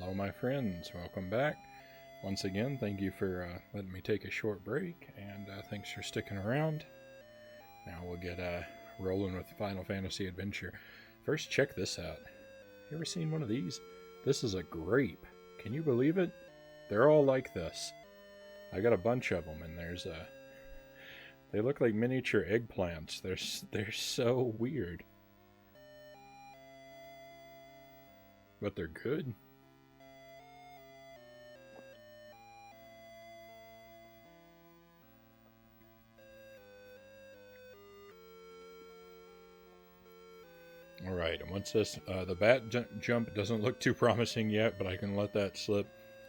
Hello, my friends. Welcome back. Once again, thank you for letting me take a short break, and thanks for sticking around. Now we'll get rolling with Final Fantasy Adventure. First, check this out. You ever seen one of these? This is a grape. Can you believe it? They're all like this. I got a bunch of them, and they look like miniature eggplants. They're so weird. But they're good. Alright, and once this, the bat jump doesn't look too promising yet, but I can let that slip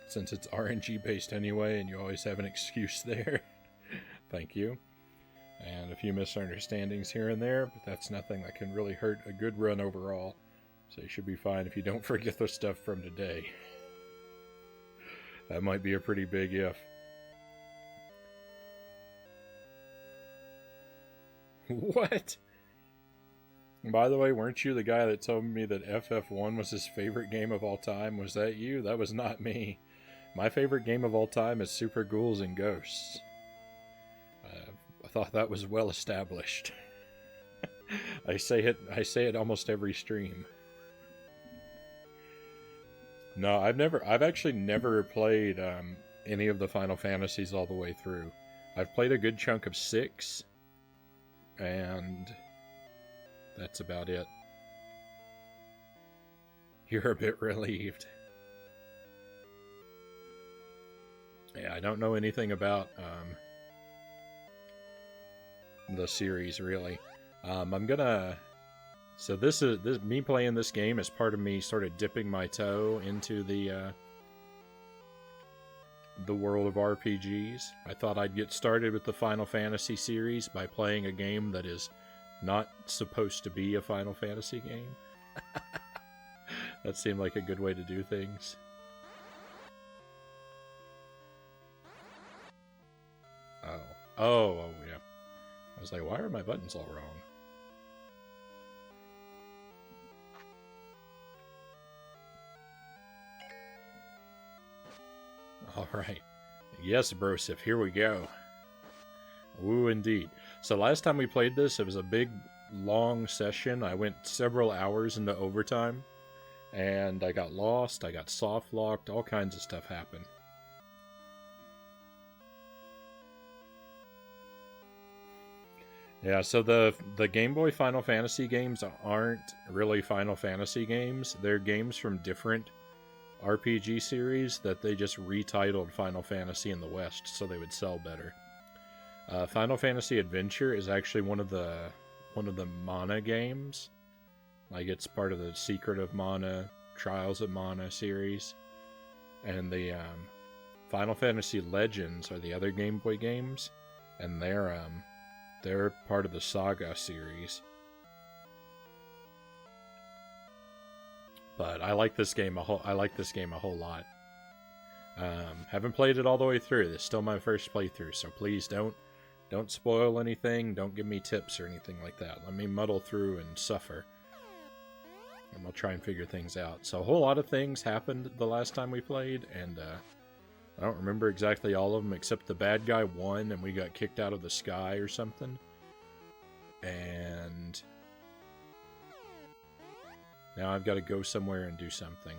since it's RNG based anyway, and you always have an excuse there. Thank you. And a few misunderstandings here and there, but that's nothing that can really hurt a good run overall. So you should be fine if you don't forget the stuff from today. That might be a pretty big if. What? By the way, weren't you the guy that told me that FF1 was his favorite game of all time? Was that you? That was not me. My favorite game of all time is Super Ghouls and Ghosts. I thought that was well established. I say it almost every stream. No, I've actually never played any of the Final Fantasies all the way through. I've played a good chunk of 6, and that's about it. You're a bit relieved. Yeah, I don't know anything about the series, really. So this me playing this game is part of me sort of dipping my toe into the world of RPGs. I thought I'd get started with the Final Fantasy series by playing a game that is not supposed to be a Final Fantasy game. That seemed like a good way to do things. Oh, yeah. I was like, why are my buttons all wrong? Alright. Yes, Brosif, here we go. Ooh, indeed. So last time we played this, it was a big, long session. I went several hours into overtime. And I got lost, I got soft-locked, all kinds of stuff happened. Yeah, so the Game Boy Final Fantasy games aren't really Final Fantasy games. They're games from different RPG series that they just retitled Final Fantasy in the West so they would sell better. Final Fantasy Adventure is actually one of the Mana games. Like, it's part of the Secret of Mana, Trials of Mana series. And the Final Fantasy Legends are the other Game Boy games, and they're part of the Saga series. But I like this game a whole lot. Haven't played it all the way through. This is still my first playthrough, so please don't spoil anything. Don't give me tips or anything like that. Let me muddle through and suffer, and we'll try and figure things out. So a whole lot of things happened the last time we played, and I don't remember exactly all of them, except the bad guy won and we got kicked out of the sky or something. And now I've got to go somewhere and do something.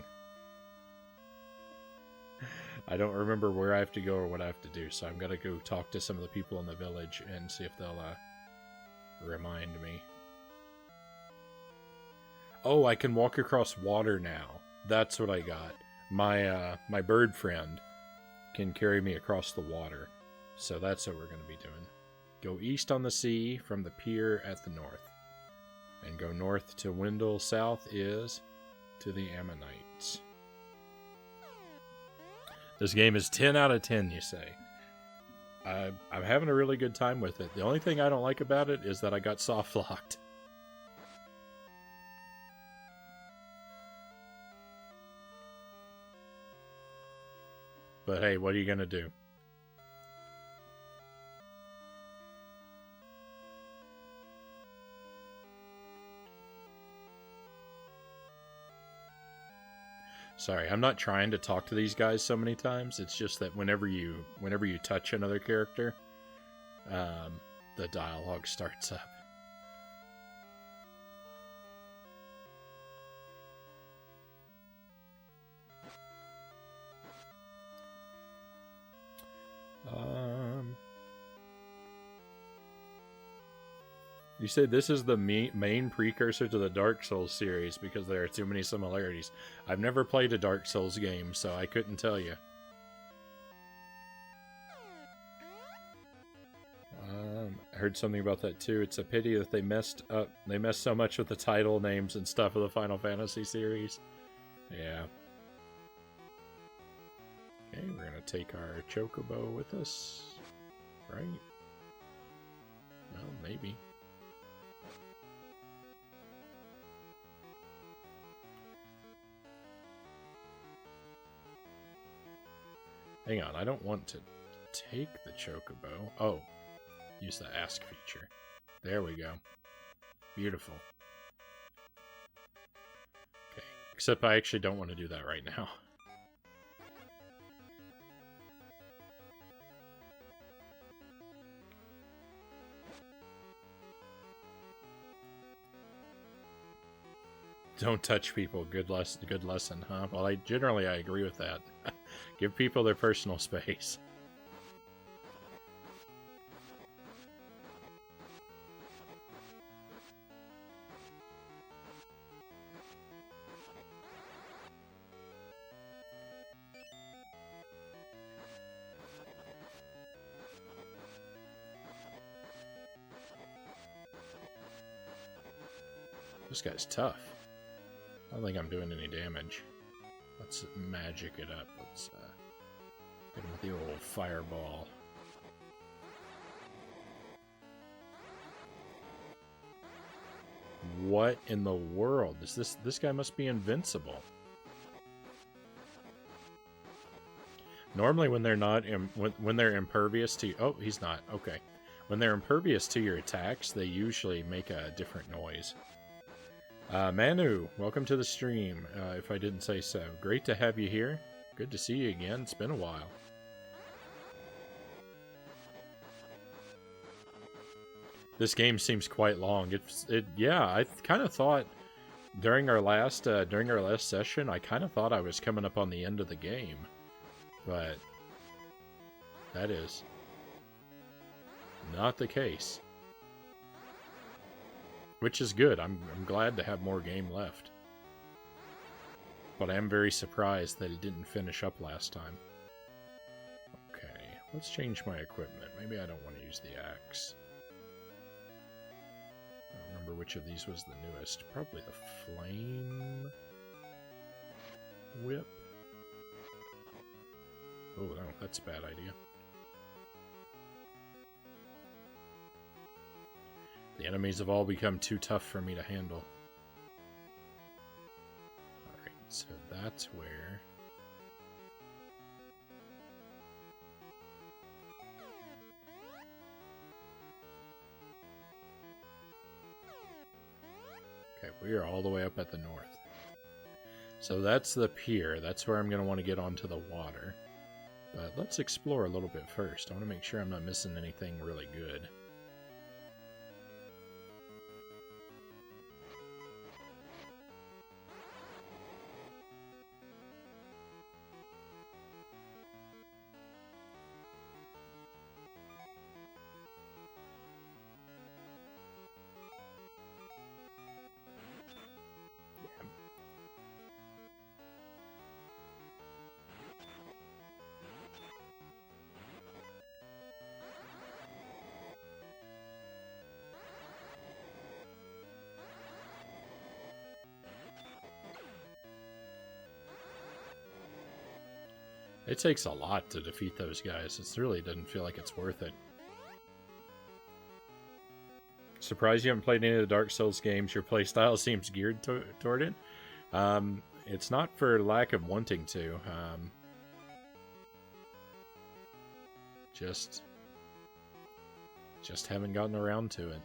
I don't remember where I have to go or what I have to do, so I'm going to go talk to some of the people in the village and see if they'll remind me. Oh, I can walk across water now. That's what I got. My bird friend can carry me across the water. So that's what we're going to be doing. Go east on the sea from the pier at the north. And go north to Wendell. South is to the Ammonites. This game is 10 out of 10, you say. I'm having a really good time with it. The only thing I don't like about it is that I got soft-locked. But hey, what are you going to do? Sorry, I'm not trying to talk to these guys so many times. It's just that whenever you touch another character, the dialogue starts up. You say this is the main precursor to the Dark Souls series because there are too many similarities. I've never played a Dark Souls game, so I couldn't tell you. I heard something about that too. It's a pity that they messed so much with the title names and stuff of the Final Fantasy series. Yeah. Okay, we're gonna take our Chocobo with us. Right? Well, maybe. Hang on, I don't want to take the Chocobo. Oh, use the ask feature. There we go. Beautiful. Okay, except I actually don't want to do that right now. Don't touch people. Good lesson, huh? Well, I agree with that. Give people their personal space. This guy's tough. I don't think I'm doing any damage. Let's magic it up. Let's hit him with the old fireball. What in the world is this? This guy must be invincible. Normally, when they're not when they're impervious to he's not okay. When they're impervious to your attacks, they usually make a different noise. Manu, welcome to the stream, if I didn't say so. Great to have you here. Good to see you again. It's been a while. This game seems quite long. Yeah, I kind of thought during our last session, I kind of thought I was coming up on the end of the game. But that is not the case. Which is good. I'm glad to have more game left. But I am very surprised that it didn't finish up last time. Okay, let's change my equipment. Maybe I don't want to use the axe. I don't remember which of these was the newest. Probably the flame whip. Oh, no, that's a bad idea. The enemies have all become too tough for me to handle. Alright, so that's where... Okay, we are all the way up at the north. So that's the pier. That's where I'm going to want to get onto the water. But let's explore a little bit first. I want to make sure I'm not missing anything really good. It takes a lot to defeat those guys. It really doesn't feel like it's worth it. Surprised you haven't played any of the Dark Souls games. Your playstyle seems geared toward it. It's not for lack of wanting to. Just haven't gotten around to it.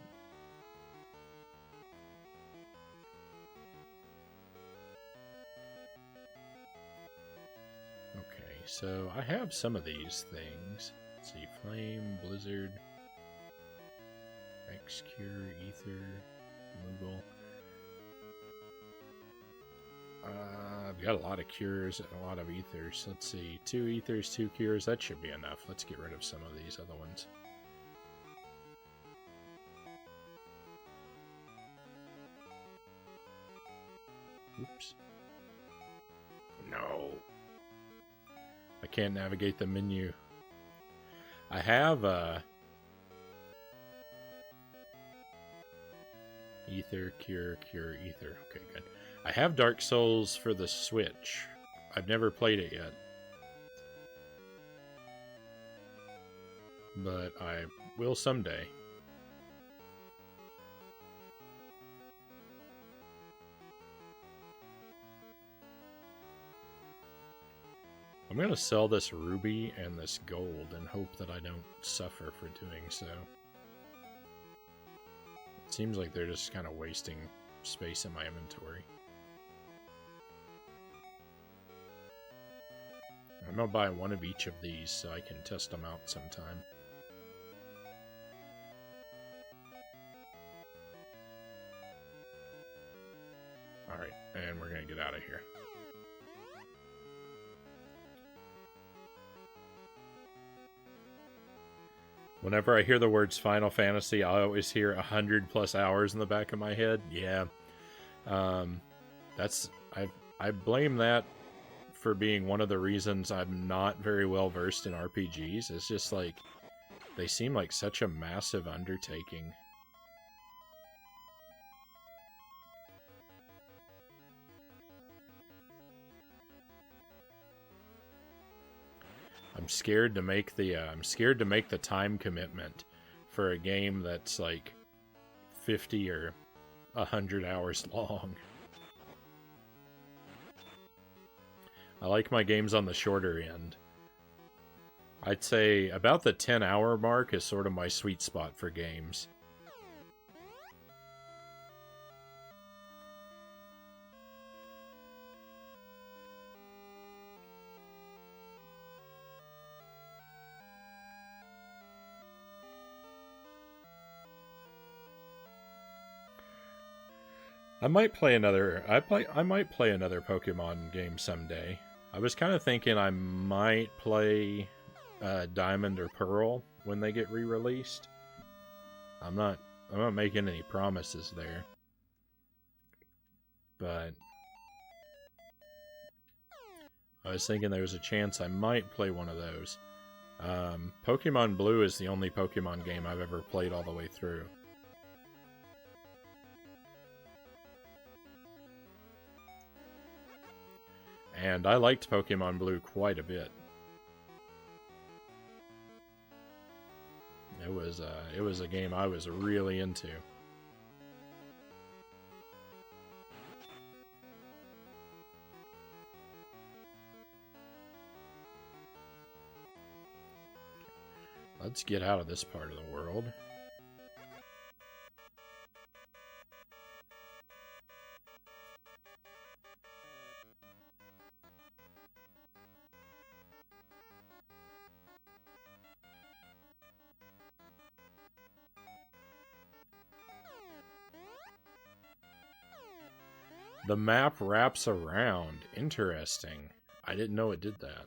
so I have some of these things. Let's see, Flame, Blizzard, X, Cure, Ether, Moogle. I've got a lot of cures and a lot of ethers. Let's see, 2 ethers, 2 cures. That should be enough. Let's get rid of some of these other ones. Oops. No. I can't navigate the menu. I have Ether, Cure, Ether. Okay, good. I have Dark Souls for the Switch. I've never played it yet. But I will someday. I'm going to sell this ruby and this gold and hope that I don't suffer for doing so. It seems like they're just kind of wasting space in my inventory. I'm going to buy one of each of these so I can test them out sometime. Alright, and we're going to get out of here. Whenever I hear the words Final Fantasy, I always hear 100+ hours in the back of my head. Yeah. I blame that for being one of the reasons I'm not very well versed in RPGs. It's just like, they seem like such a massive undertaking. I'm scared to make the time commitment for a game that's like 50 or 100 hours long. I like my games on the shorter end. I'd say about the 10-hour mark is sort of my sweet spot for games. I might play another Pokemon game someday. I was kind of thinking I might play Diamond or Pearl when they get re-released. I'm not making any promises there. But I was thinking there was a chance I might play one of those. Pokemon Blue is the only Pokemon game I've ever played all the way through. And I liked Pokemon Blue quite a bit. It was a game I was really into. Let's get out of this part of the world. The map wraps around. Interesting. I didn't know it did that.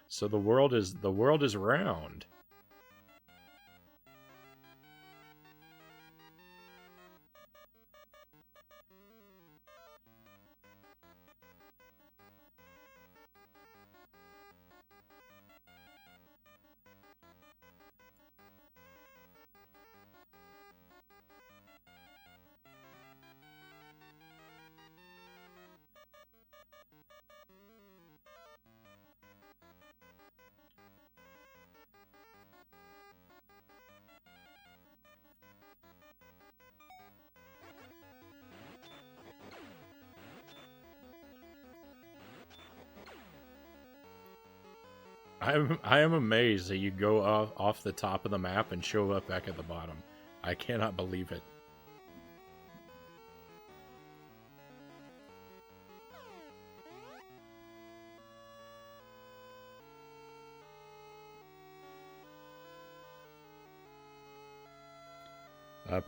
So the world is round. I am amazed that you go off the top of the map and show up back at the bottom. I cannot believe it.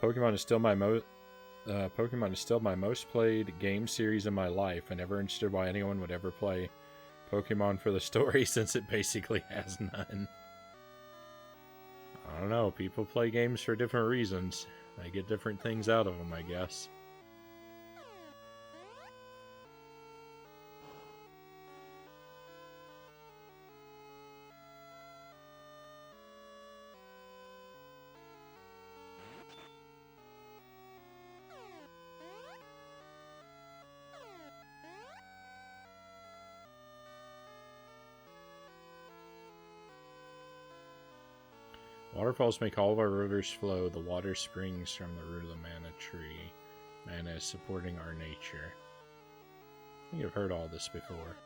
Pokemon is still my most played game series in my life. I never understood why anyone would ever play Pokemon for the story, since it basically has none. I don't know. People play games for different reasons. They get different things out of them, I guess. Waterfalls make all of our rivers flow. The water springs from the root of the mana tree. Mana is supporting our nature. I think I've heard all this before.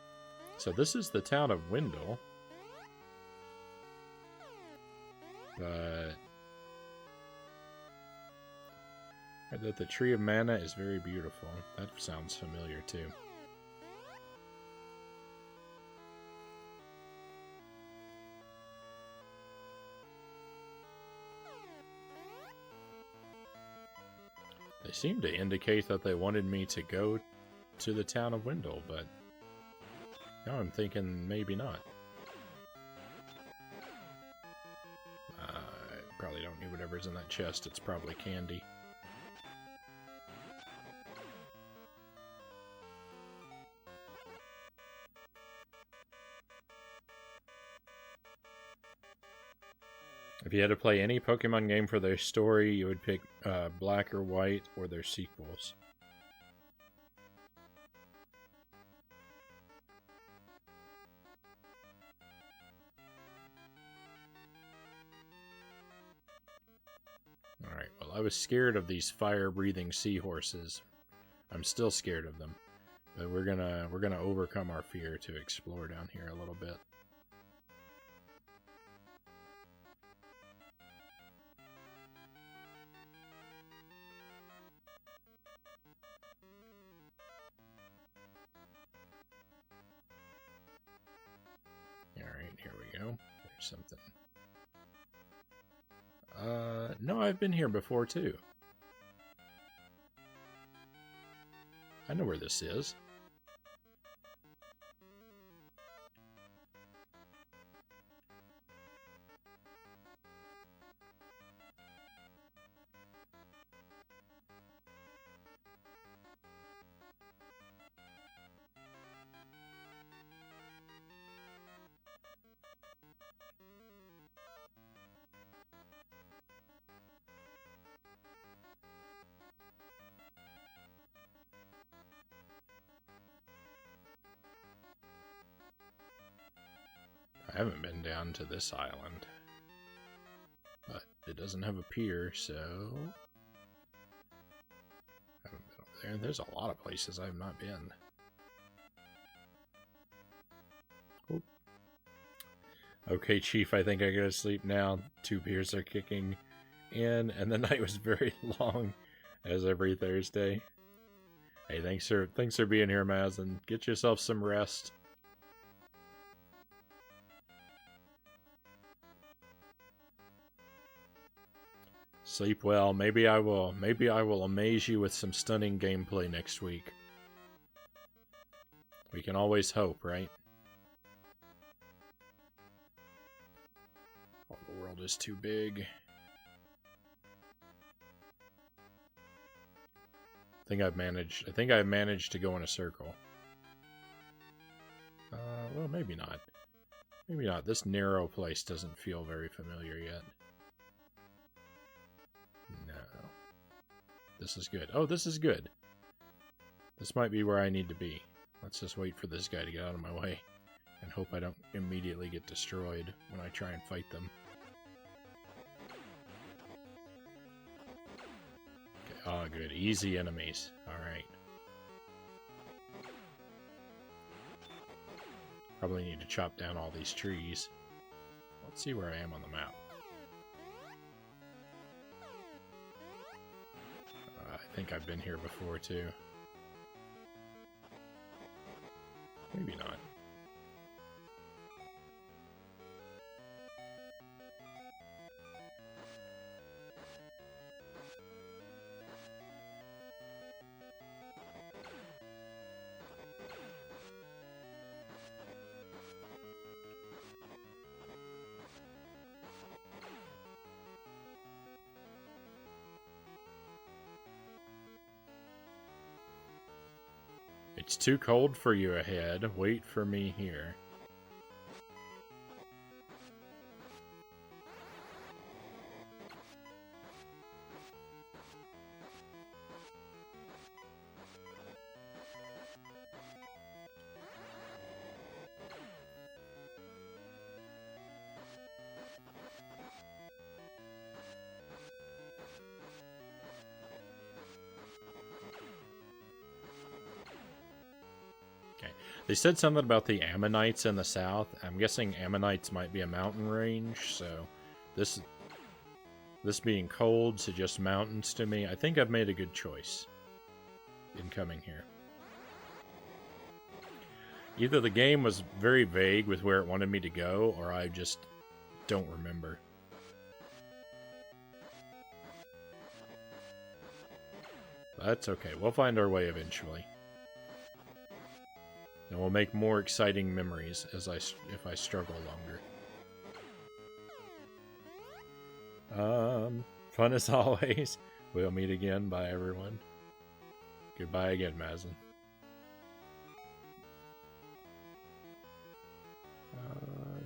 So this is the town of Wendell. But that the tree of mana is very beautiful. That sounds familiar too. They seem to indicate that they wanted me to go to the town of Wendell, but now I'm thinking maybe not. I probably don't need whatever's in that chest. It's probably candy. If you had to play any Pokemon game for their story, you would pick Black or White or their sequels. Alright, well, I was scared of these fire-breathing seahorses. I'm still scared of them. But we're gonna overcome our fear to explore down here a little bit. Here we go. There's something. No, I've been here before too. I know where this is. I haven't been down to this island, but it doesn't have a pier, so I haven't been over there. There's a lot of places I've not been. Oh. Okay, Chief, I think I gotta sleep now. 2 beers are kicking in, and the night was very long, as every Thursday. Hey, thanks for being here, Maz, and get yourself some rest. Sleep well. Maybe I will amaze you with some stunning gameplay next week. We can always hope, right? Oh, the world is too big. I think I've managed to go in a circle. Well, maybe not. Maybe not. This narrow place doesn't feel very familiar yet. No. This is good. Oh, this is good. This might be where I need to be. Let's just wait for this guy to get out of my way and hope I don't immediately get destroyed when I try and fight them. Okay. Oh, good. Easy enemies. Alright. Probably need to chop down all these trees. Let's see where I am on the map. think I've been here before, too. Maybe not. It's too cold for you ahead. Wait for me here. They said something about the Ammonites in the south. I'm guessing Ammonites might be a mountain range, so this being cold suggests mountains to me. I think I've made a good choice in coming here. Either the game was very vague with where it wanted me to go, or I just don't remember. That's okay. We'll find our way eventually. And we'll make more exciting memories if I struggle longer. Fun as always. We'll meet again. Bye, everyone. Goodbye again, Mazin.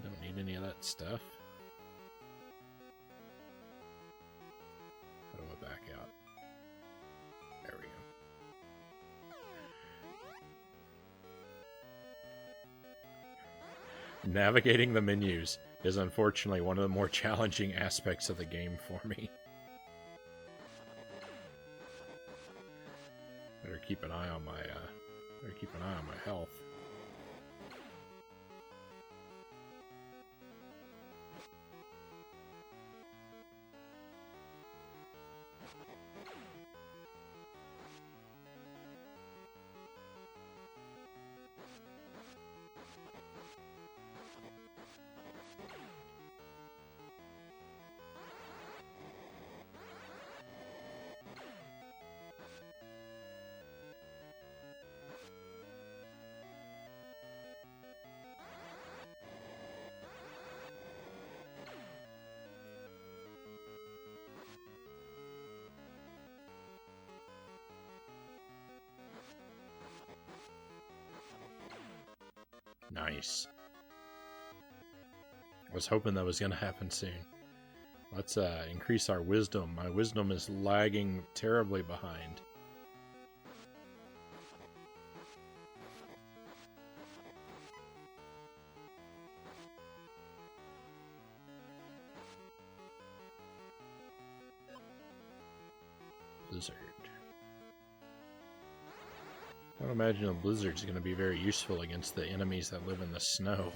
Don't need any of that stuff. How do I back out? There we go. Navigating the menus is unfortunately one of the more challenging aspects of the game for me. Better keep an eye on my health. Nice. I was hoping that was going to happen soon. Let's increase our wisdom. My wisdom is lagging terribly behind. Blizzard. I don't imagine a blizzard is going to be very useful against the enemies that live in the snow.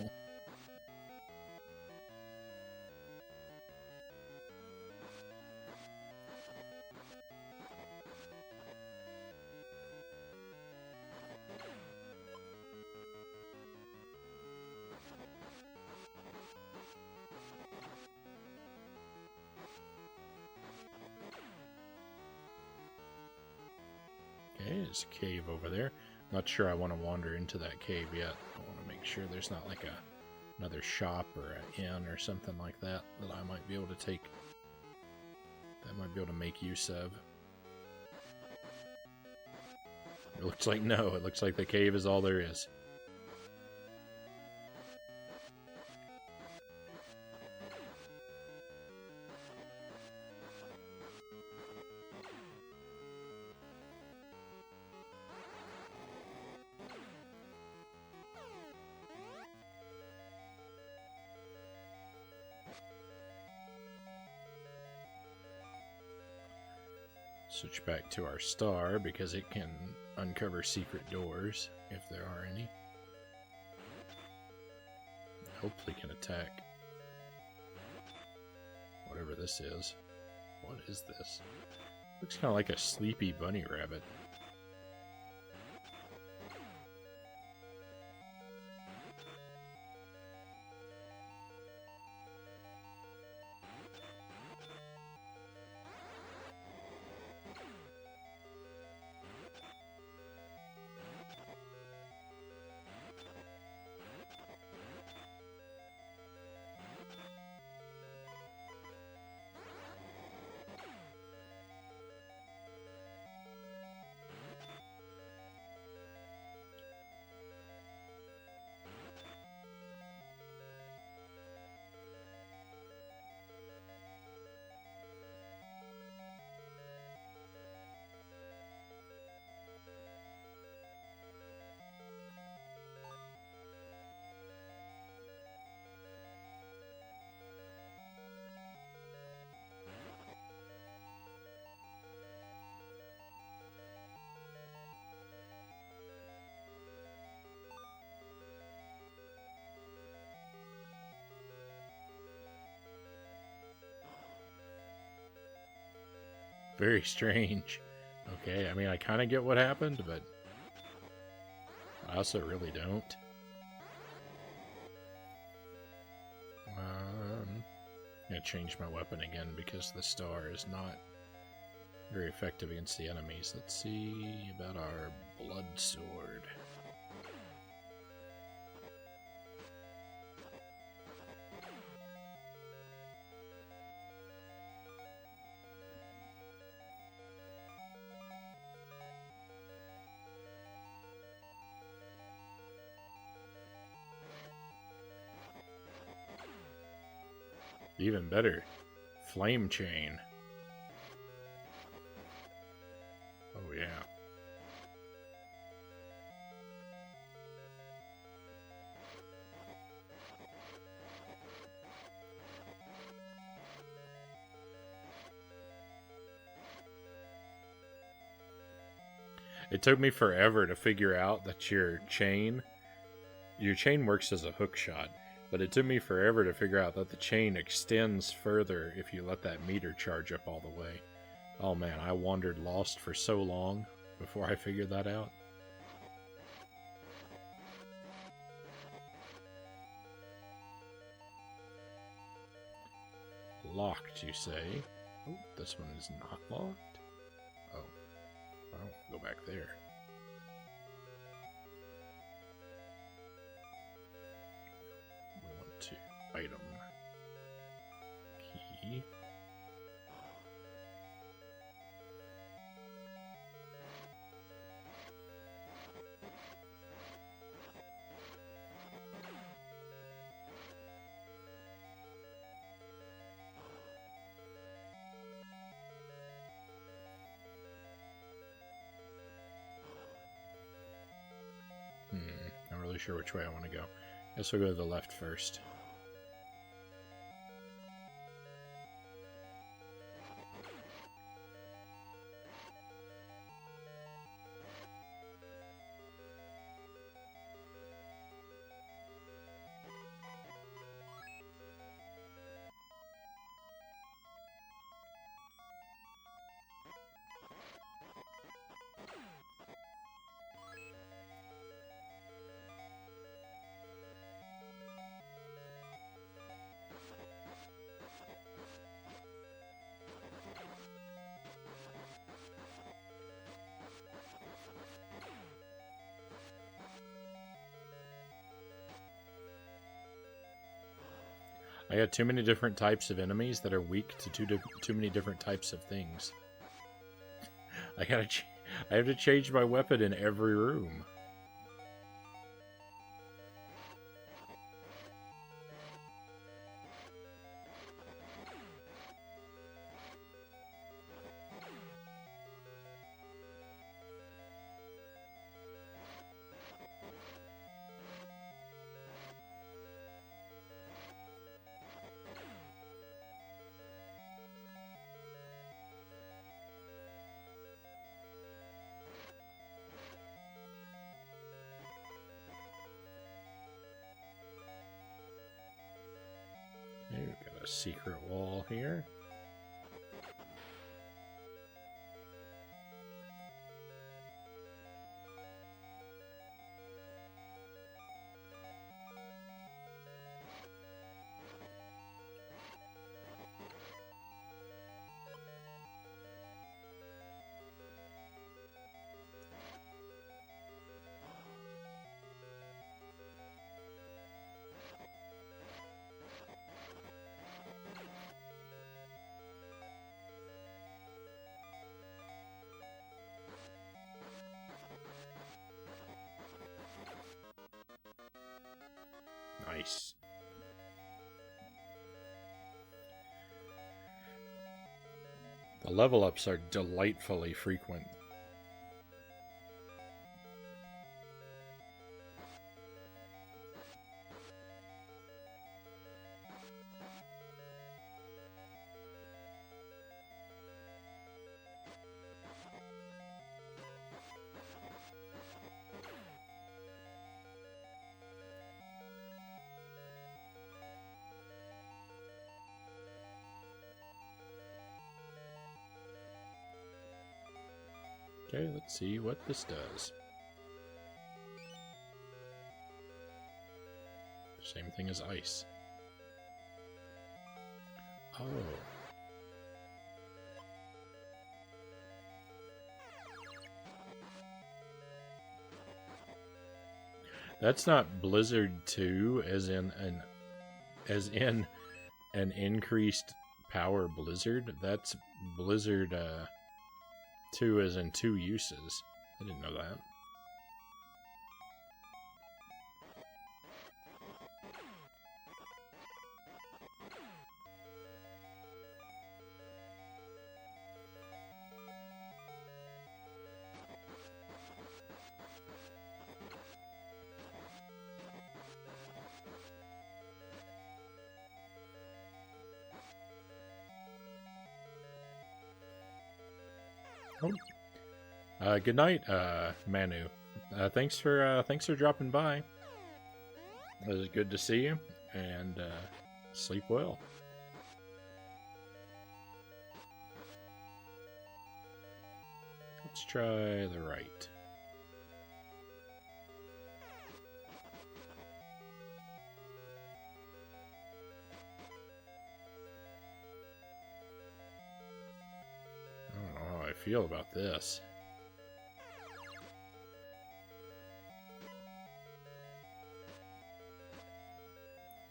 Okay, there's a cave over there. Not sure I want to wander into that cave yet. I want to make sure there's not like another shop or an inn or something like that that I might be able to take. That I might be able to make use of. It looks like no. It looks like the cave is all there is. Switch back to our star because it can uncover secret doors if there are any. Hopefully can attack whatever this is. What is this? Looks kind of like a sleepy bunny rabbit. Very strange. Okay, I mean, I kind of get what happened, but I also really don't. I'm gonna change my weapon again because the star is not very effective against the enemies. Let's see about our blood sword. Even better, flame chain. Oh yeah. It took me forever to figure out that your chain works as a hook shot. But it took me forever to figure out that the chain extends further if you let that meter charge up all the way. Oh man, I wandered lost for so long before I figured that out. Locked, you say? Oh, this one is not locked? Oh, I don't go back there. We want to item key. Not really sure which way I want to go. Guess we'll go to the left first. I got too many different types of enemies that are weak to too many different types of things. I have to change my weapon in every room. Okay, we've got a secret wall here. Nice. The level ups are delightfully frequent. Okay, let's see what this does. Same thing as ice. Oh. That's not Blizzard 2 as in an increased power blizzard. That's Blizzard 2 as in 2 uses. I didn't know that. Good night, Manu. Thanks for dropping by. It was good to see you, and sleep well. Let's try the right. I don't know how I feel about this.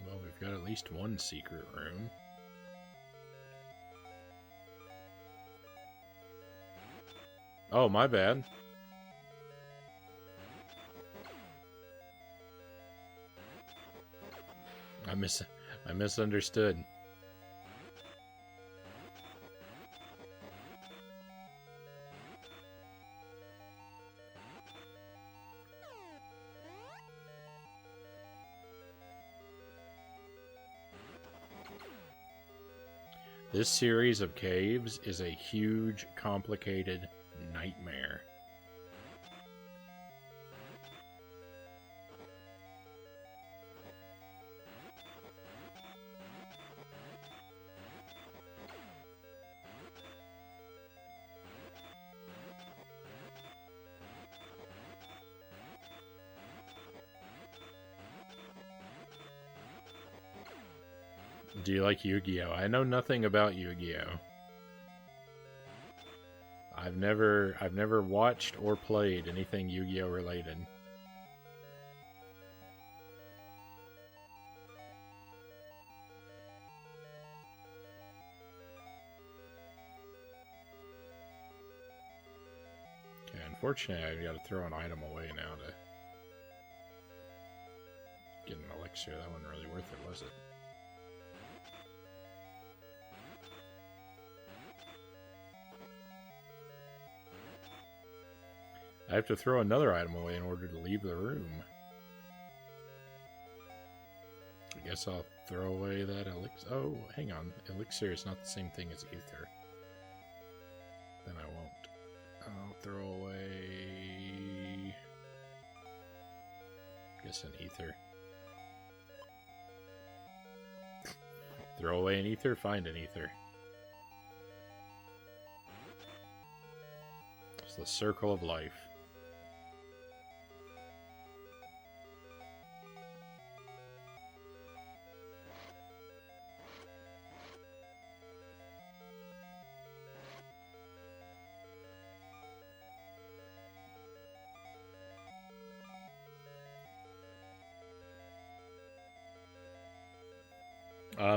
Well, we've got at least one secret room. Oh, my bad. I misunderstood. This series of caves is a huge, complicated nightmare. Do you like Yu-Gi-Oh? I know nothing about Yu-Gi-Oh. I've never watched or played anything Yu-Gi-Oh related. Okay, unfortunately I've got to throw an item away now to get an elixir. That wasn't really worth it, was it? I have to throw another item away in order to leave the room. I guess I'll throw away that elixir. Oh, hang on. Elixir is not the same thing as ether. Then I won't. I'll throw away... I guess an ether. Throw away an ether, find an ether. It's the circle of life.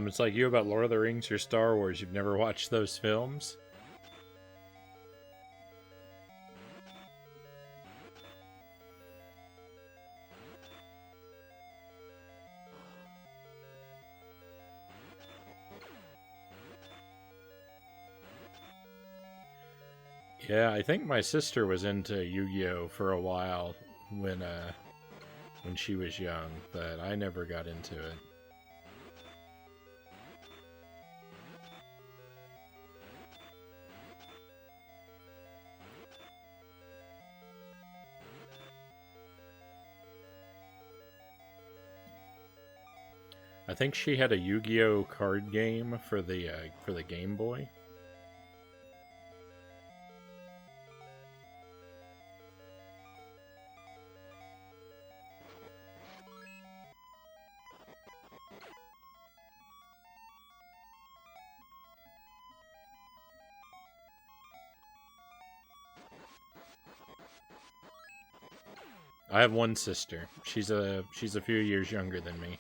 It's like you about Lord of the Rings or Star Wars. You've never watched those films? Yeah, I think my sister was into Yu-Gi-Oh for a while when she was young, but I never got into it. I think she had a Yu-Gi-Oh card game for the Game Boy. I have one sister. She's a few years younger than me.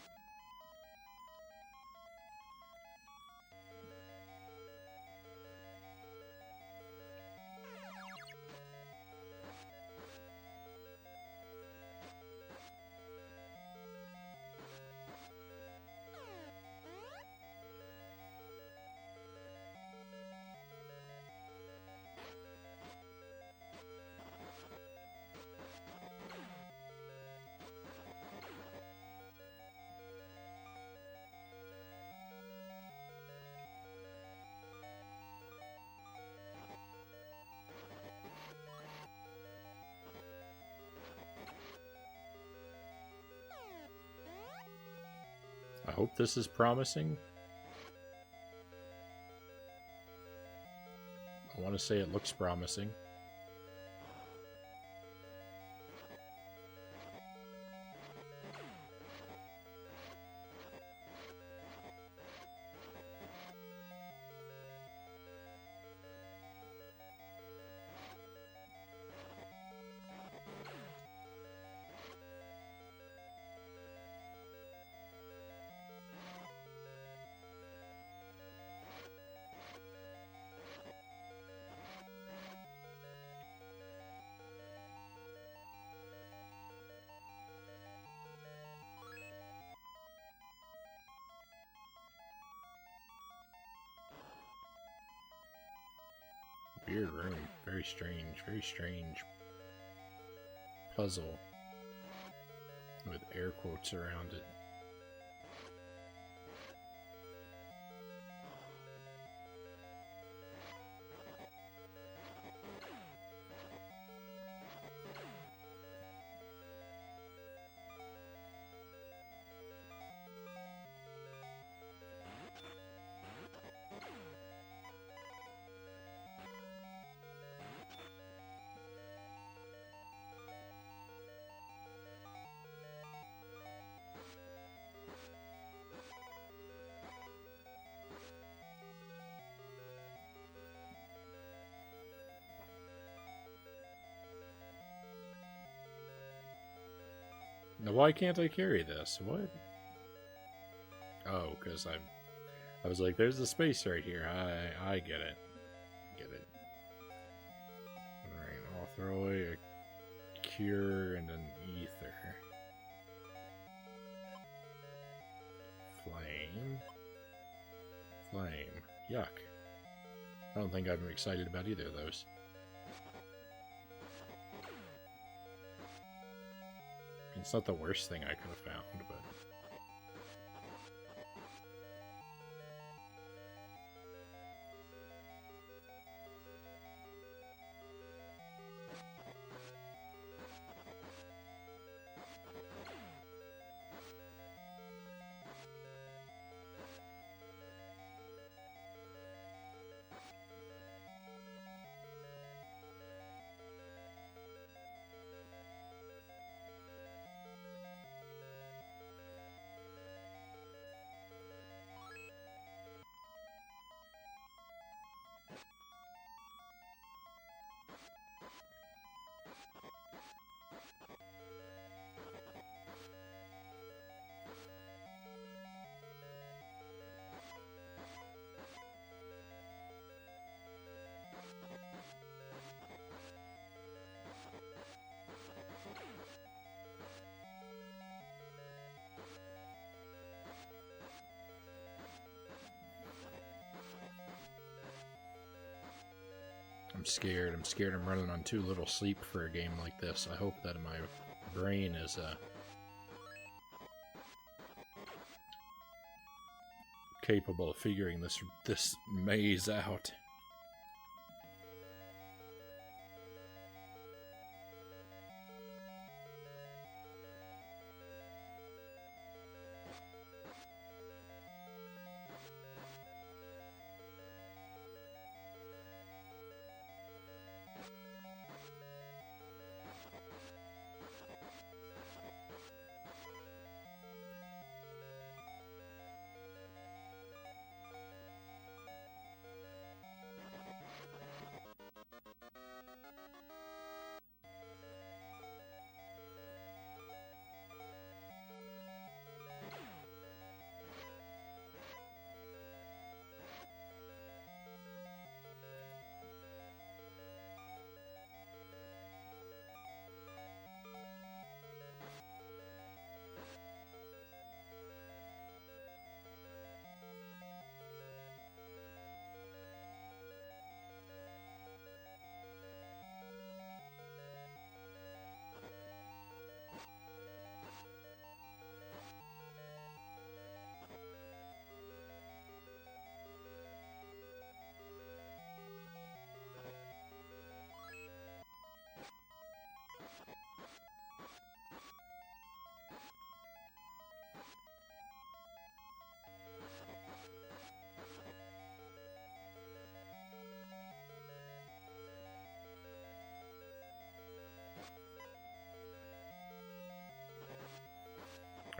I hope this is promising. I want to say it looks promising. Weird room. Very strange. Very strange. Puzzle. With air quotes around it. Now, why can't I carry this? What? Oh, because I was like, there's the space right here. I get it. Get it. Alright, I'll throw away a cure and an ether. Flame. Flame. Yuck. I don't think I'm excited about either of those. It's not the worst thing I could have found, but... I'm scared. I'm scared I'm running on too little sleep for a game like this. I hope that my brain is capable of figuring this maze out.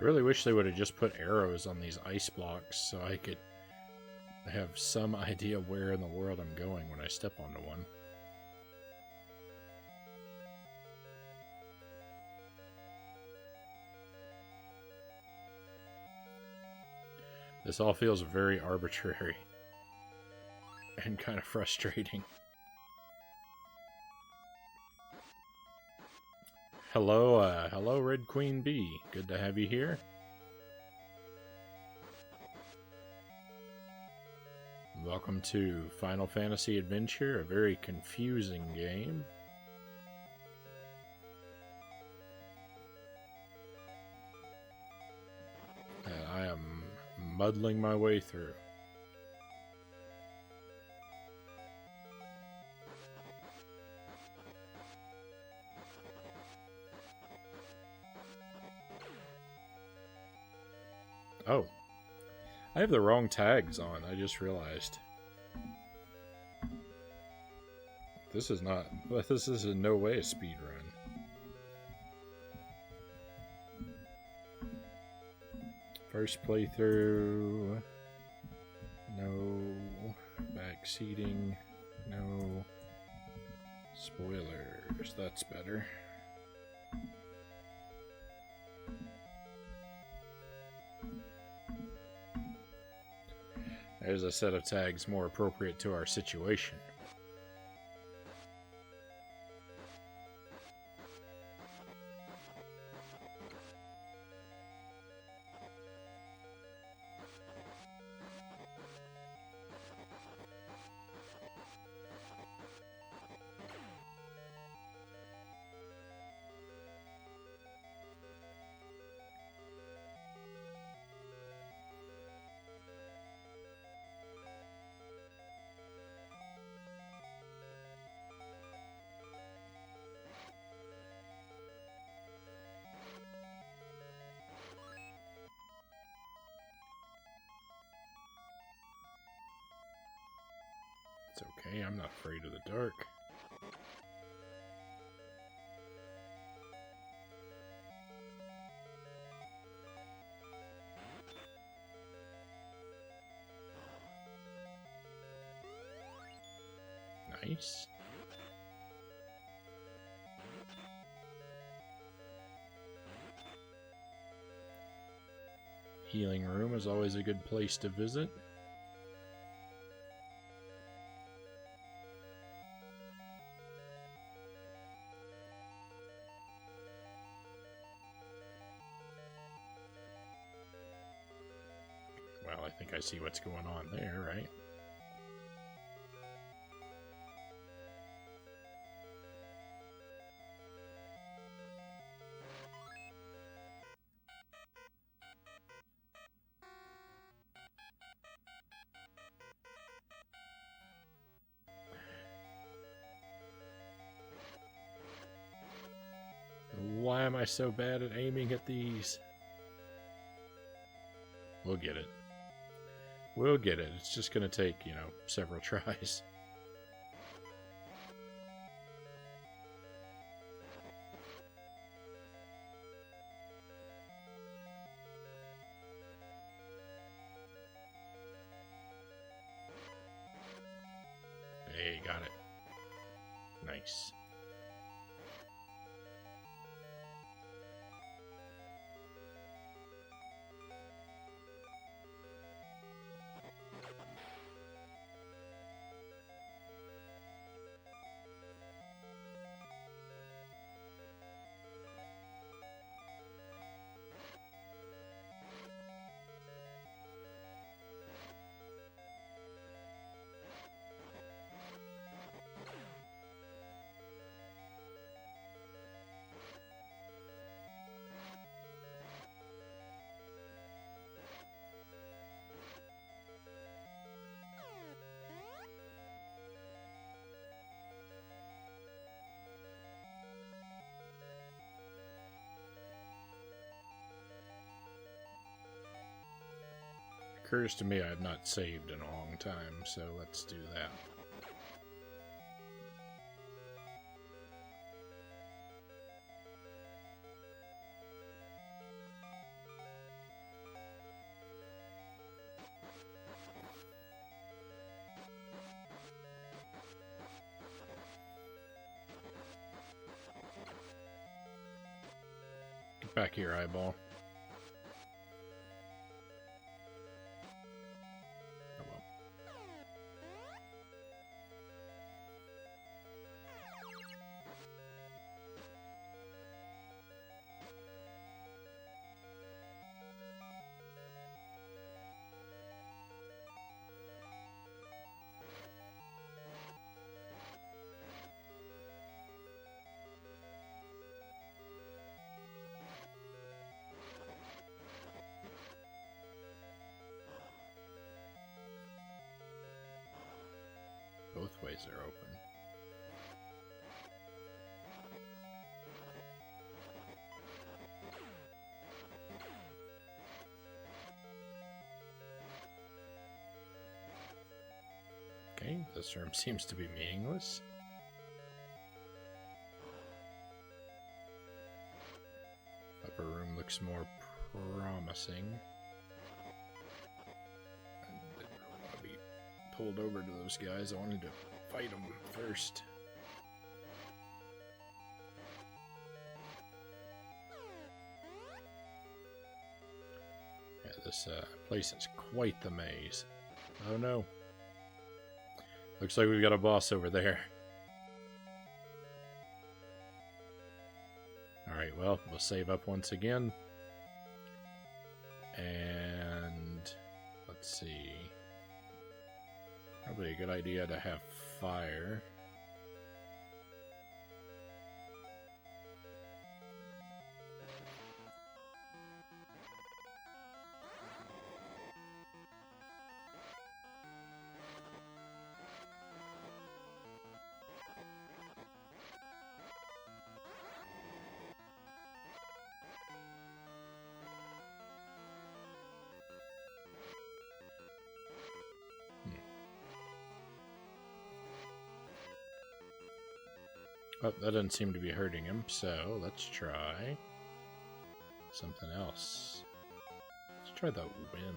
I really wish they would have just put arrows on these ice blocks so I could have some idea where in the world I'm going when I step onto one. This all feels very arbitrary and kind of frustrating. Hello, Red Queen Bee. Good to have you here. Welcome to Final Fantasy Adventure, a very confusing game. And I am muddling my way through. Oh. I have the wrong tags on, I just realized. This is in no way a speed run. First playthrough. No backseating. No spoilers. That's better. There's a set of tags more appropriate to our situation. It's okay, I'm not afraid of the dark. Nice. Healing room is always a good place to visit. Well, I think I see what's going on there, right? I so bad at aiming at these? We'll get it. We'll get it. It's just going to take, you know, several tries. Hey, got it. Nice. Occurs to me I have not saved in a long time, so let's do that. Get back here, eyeball. Both ways are open. Okay, this room seems to be meaningless. Upper room looks more promising. I didn't really want to be pulled over to those guys. I wanted to fight them first. Yeah, this place is quite the maze. Oh no. Looks like we've got a boss over there. Alright, well, we'll save up once again. And let's see. Probably a good idea to have fire. Oh, that doesn't seem to be hurting him, so let's try something else. Let's try the wind.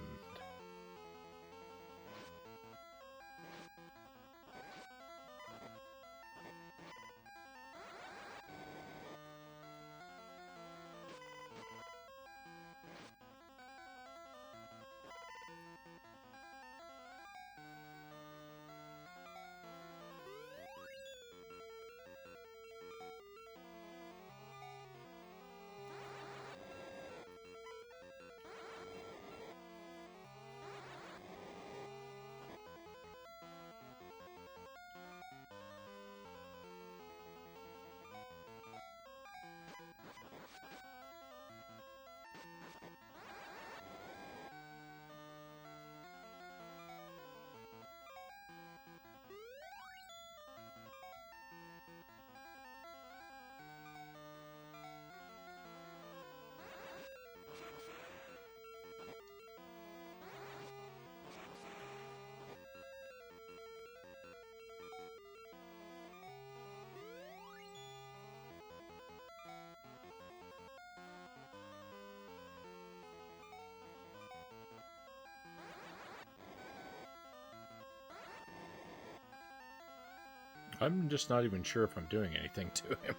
I'm just not even sure if I'm doing anything to him.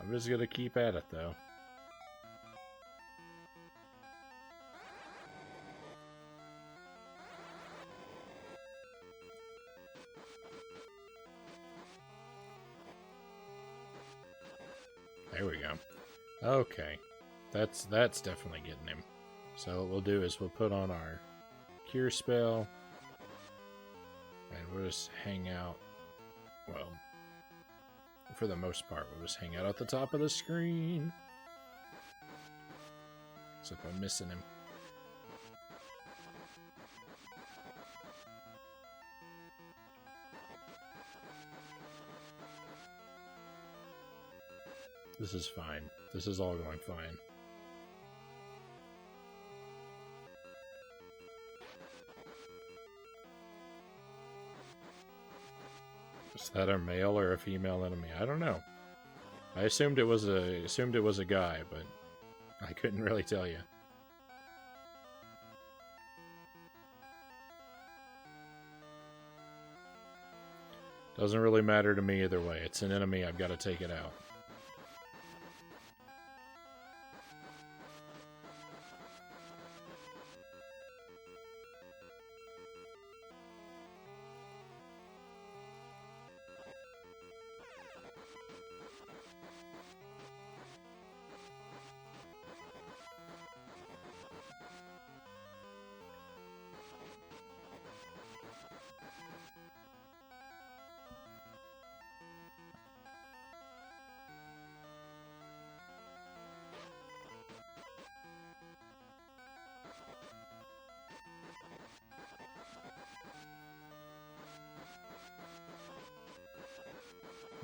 I'm just gonna keep at it, though. There we go. Okay. That's definitely getting him. So what we'll do is we'll put on our cure spell. And we'll just hang out. Well, for the most part, we'll just hang out at the top of the screen. Except I'm missing him. This is fine. This is all going fine. Is that a male or a female enemy? I don't know. I assumed it was a guy, but I couldn't really tell you. Doesn't really matter to me either way. It's an enemy, I've got to take it out.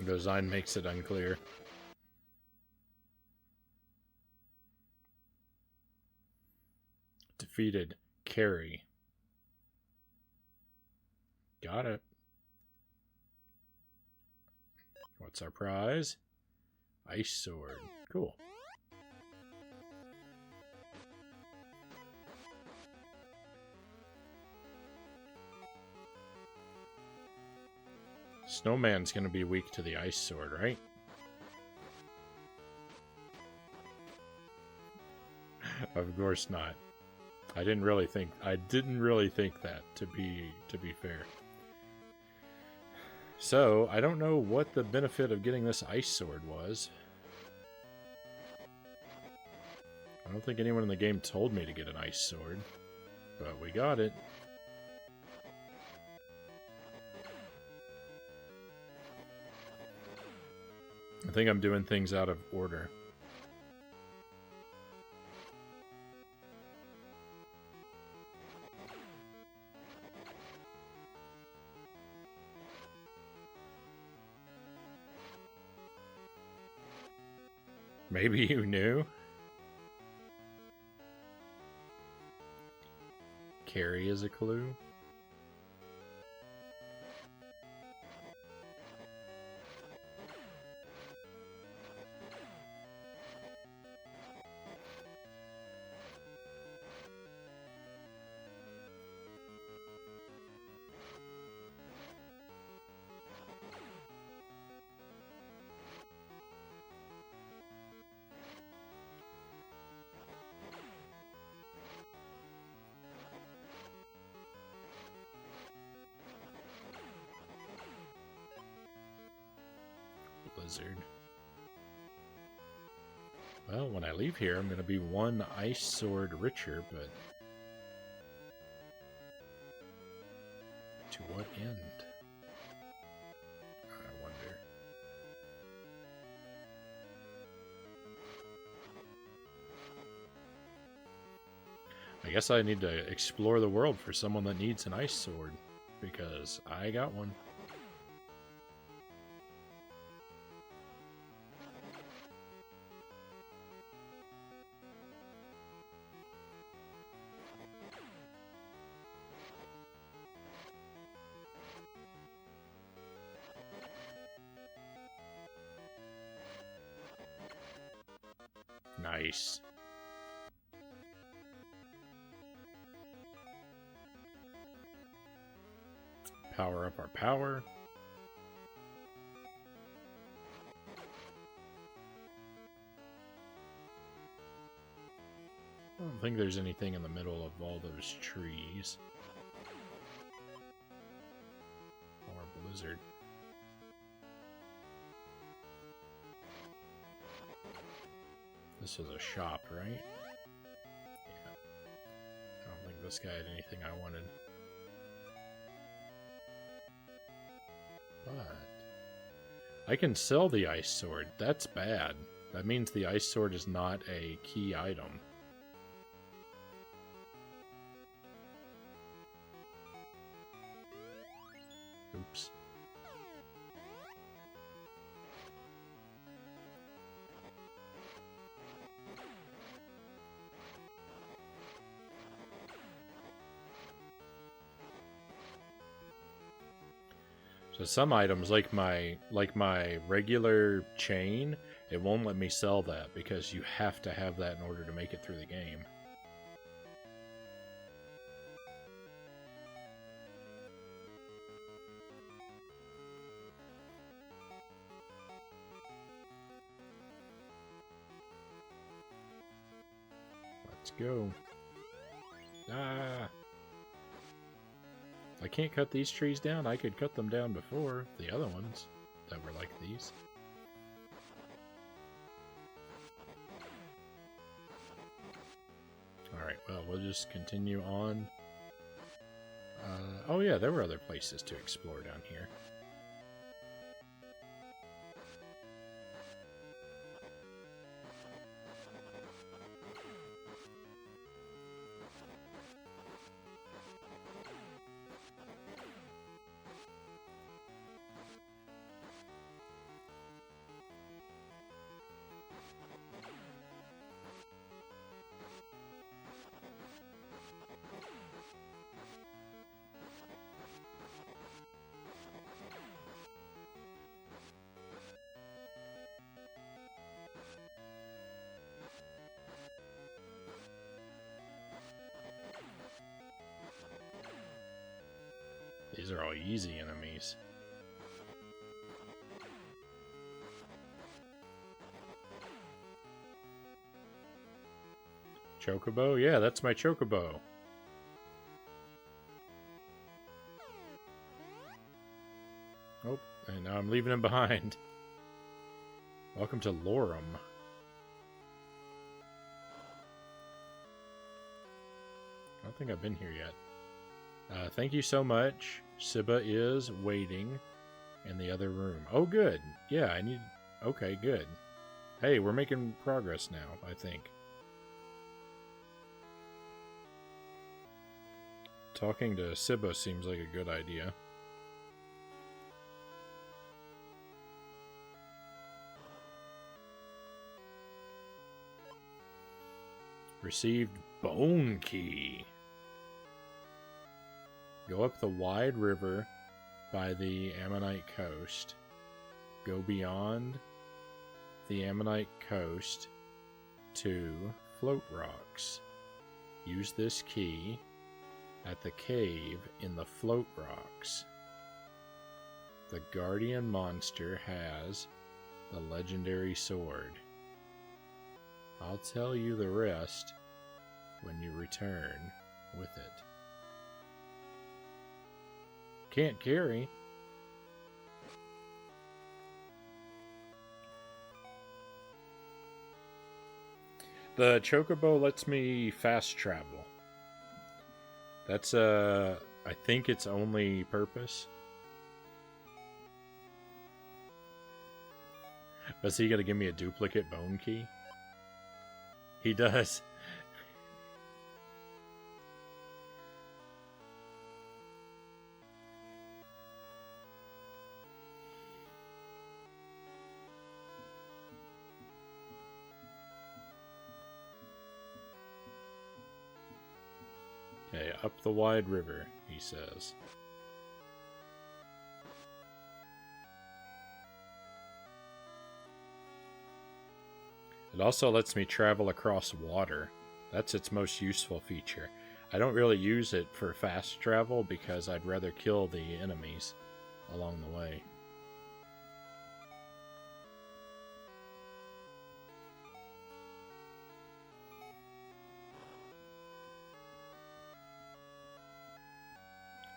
Design makes it unclear. Defeated. Carry. Got it. What's our prize? Ice sword. Cool. Snowman's gonna be weak to the ice sword, right? Of course not. I didn't really think that, to be fair. So, I don't know what the benefit of getting this ice sword was. I don't think anyone in the game told me to get an ice sword, but we got it. I think I'm doing things out of order. Maybe you knew? Carry is a clue? Blizzard. Well, when I leave here, I'm going to be one ice sword richer, but to what end? I wonder. I guess I need to explore the world for someone that needs an ice sword, because I got one. Nice. Power up our power. I don't think there's anything in the middle of all those trees. Or a blizzard. This is a shop, right? Yeah. I don't think this guy had anything I wanted. But I can sell the ice sword. That's bad. That means the ice sword is not a key item. Oops. So some items, like my regular chain, it won't let me sell that because you have to have that in order to make it through the game. Let's go. Ah! I can't cut these trees down. I could cut them down before the other ones that were like these. Alright, well, we'll just continue on. Oh yeah, there were other places to explore down here. These are all easy enemies. Chocobo? Yeah, that's my Chocobo. Oh, and now I'm leaving him behind. Welcome to Lorem. I don't think I've been here yet. Thank you so much. Siba is waiting in the other room. Oh, good. Yeah, I need... Okay, good. Hey, we're making progress now, I think. Talking to Siba seems like a good idea. Received Bone Key. Go up the wide river by the Ammonite coast. Go beyond the Ammonite coast to Float Rocks. Use this key at the cave in the Float Rocks. The guardian monster has the legendary sword. I'll tell you the rest when you return with it. Can't carry. The Chocobo lets me fast travel. That's I think its only purpose. Is he gonna give me a duplicate bone key? He does. Okay, up the wide river, he says. It also lets me travel across water. That's its most useful feature. I don't really use it for fast travel because I'd rather kill the enemies along the way.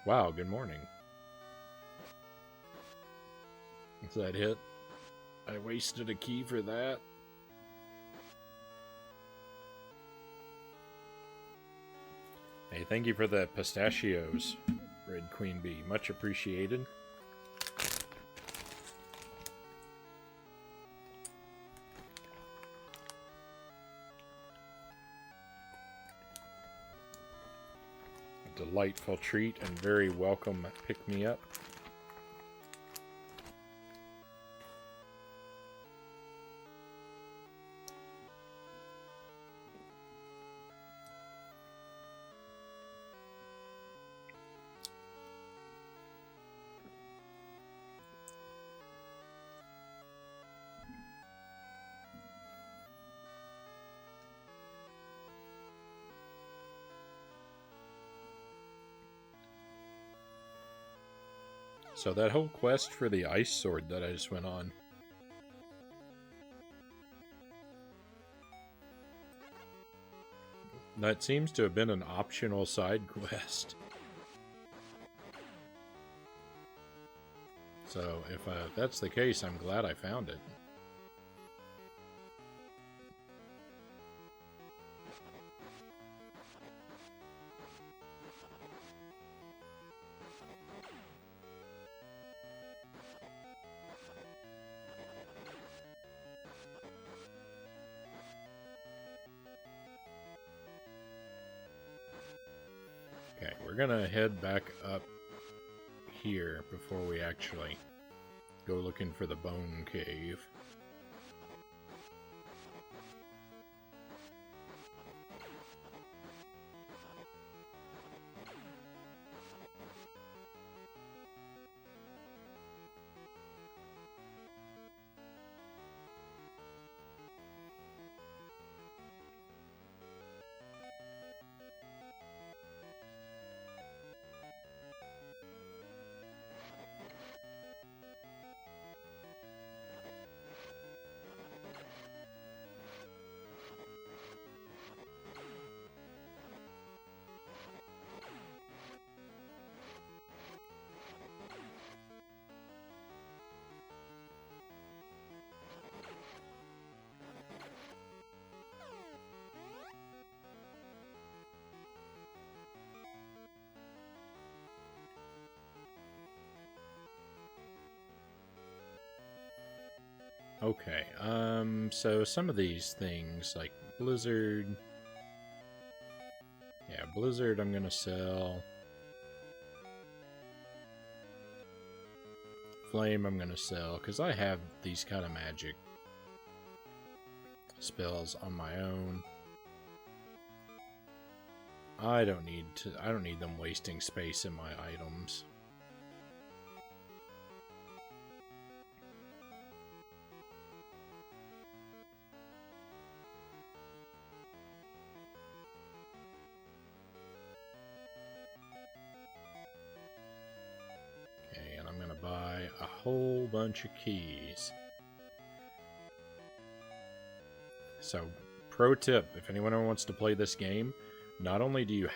Wow, good morning. Is that it? I wasted a key for that. Hey, thank you for the pistachios, Red Queen Bee. Much appreciated. A delightful treat and very welcome pick-me-up. So that whole quest for the ice sword that I just went on, that seems to have been an optional side quest. So if that's the case, I'm glad I found it. Okay, we're gonna head back up here before we actually go looking for the bone cave. Okay, so some of these things, like Blizzard... Yeah, Blizzard I'm gonna sell. Flame I'm gonna sell, because I have these kind of magic spells on my own. I don't need them wasting space in my items. Buy a whole bunch of keys. So, pro tip, if anyone wants to play this game, not only do you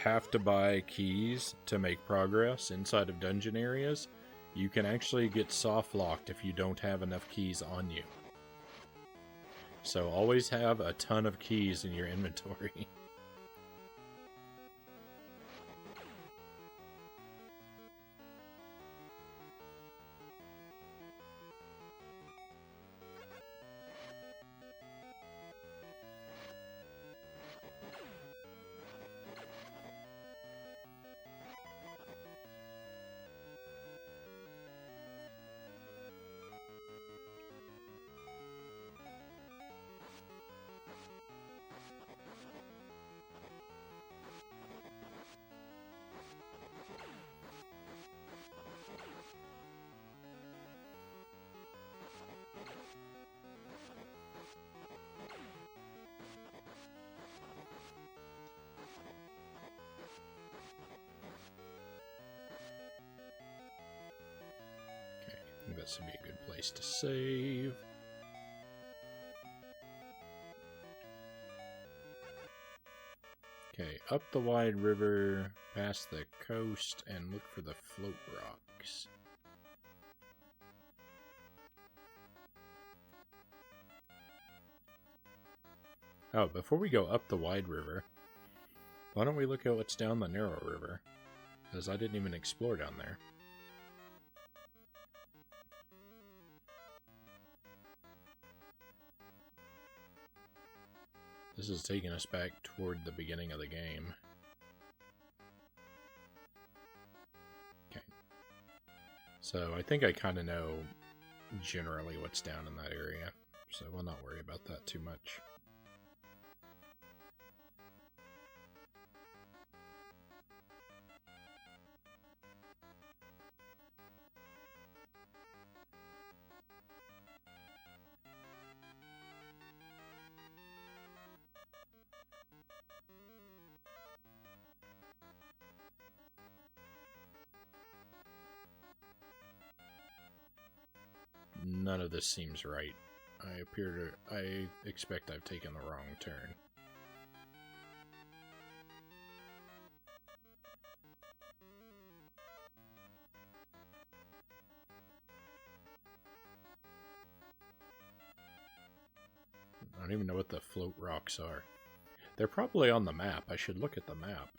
have to buy keys to make progress inside of dungeon areas, you can actually get soft locked if you don't have enough keys on you. So always have a ton of keys in your inventory. I think this would be a good place to save. Okay, up the wide river, past the coast, and look for the float rocks. Oh, before we go up the wide river, why don't we look at what's down the narrow river? Because I didn't even explore down there. This is taking us back toward the beginning of the game. Okay. So I think I kind of know generally what's down in that area, so we'll not worry about that too much. None of this seems right. I expect I've taken the wrong turn. I don't even know what the float rocks are. They're probably on the map. I should look at the map.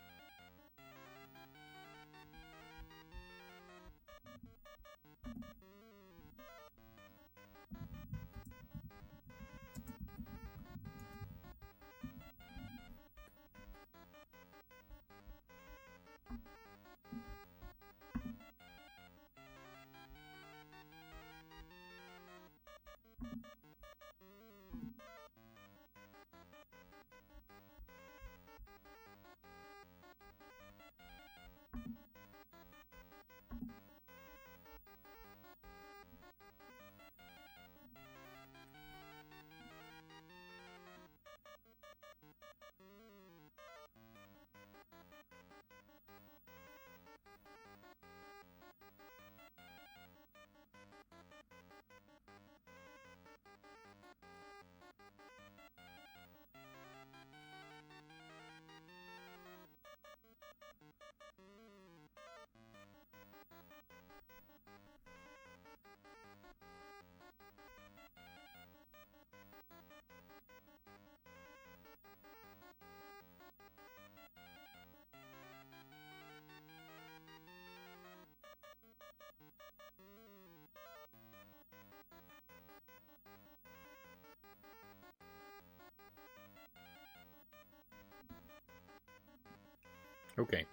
Okay.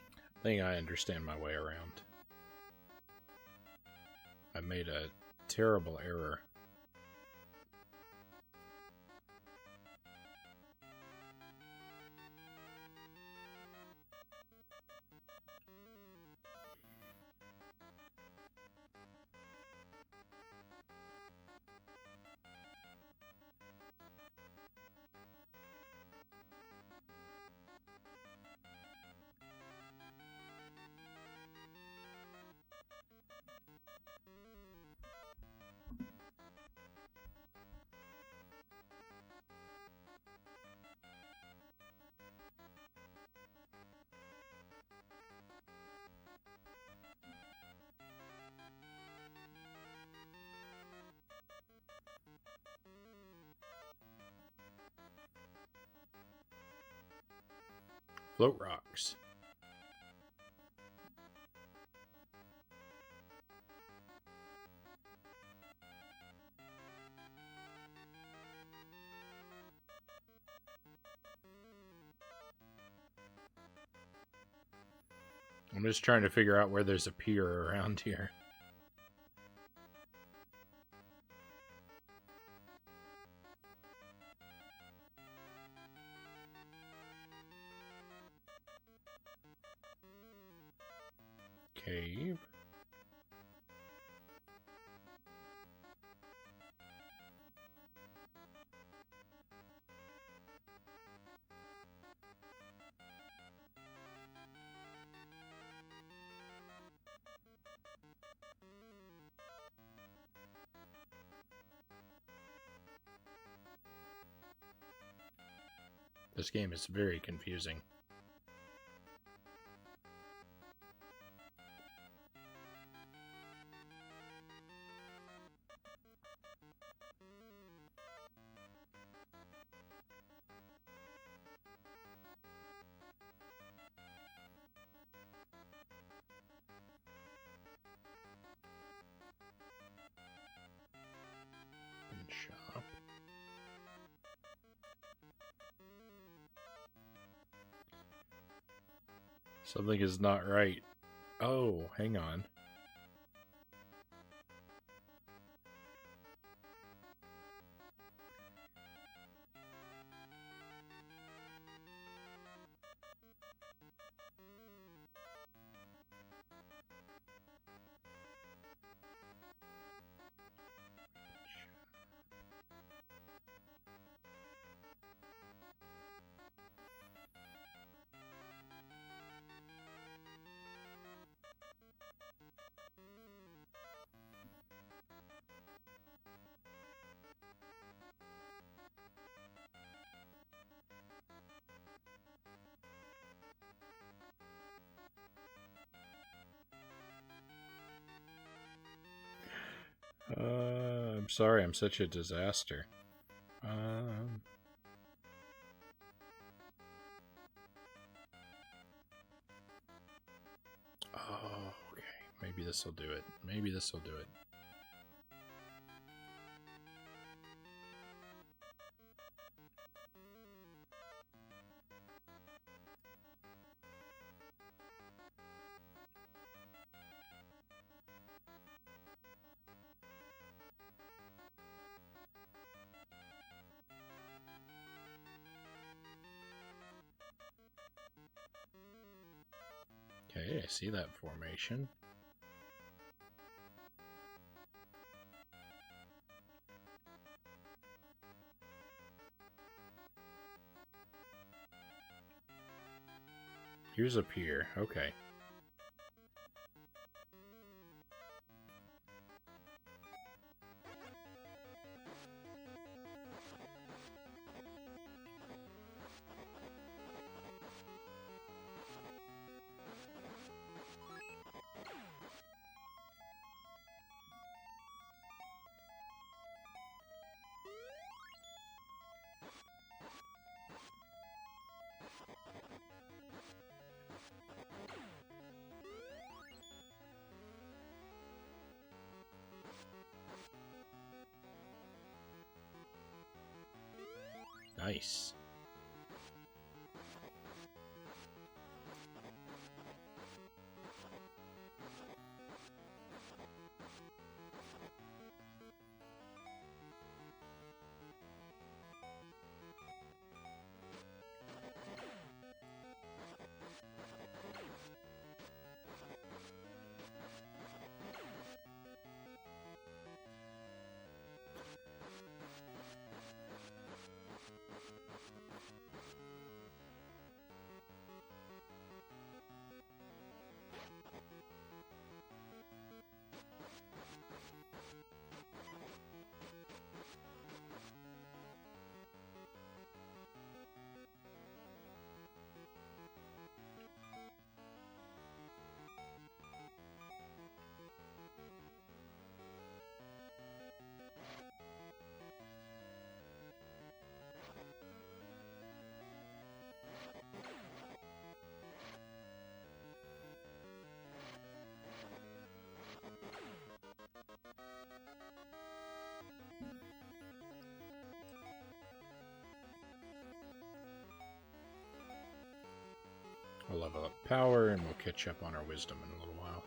I think I understand my way around. I made a terrible error. Float rocks. I'm just trying to figure out where there's a pier around here. Cave. This game is very confusing. Shop. Something is not right. Oh, hang on. I'm sorry, I'm such a disaster. Oh, okay. Maybe this will do it. Maybe this will do it. Okay, I see that formation. Here's a pier. Okay. Nice. We'll level up power and we'll catch up on our wisdom in a little while.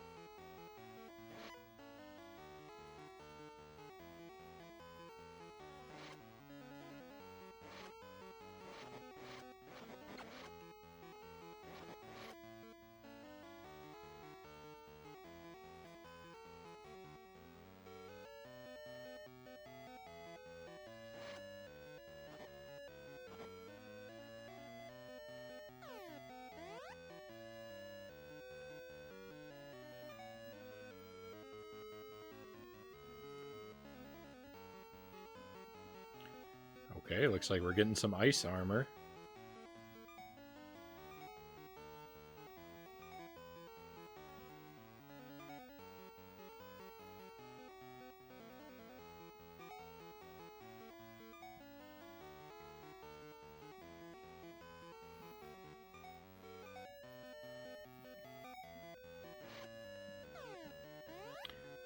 Okay, looks like we're getting some ice armor.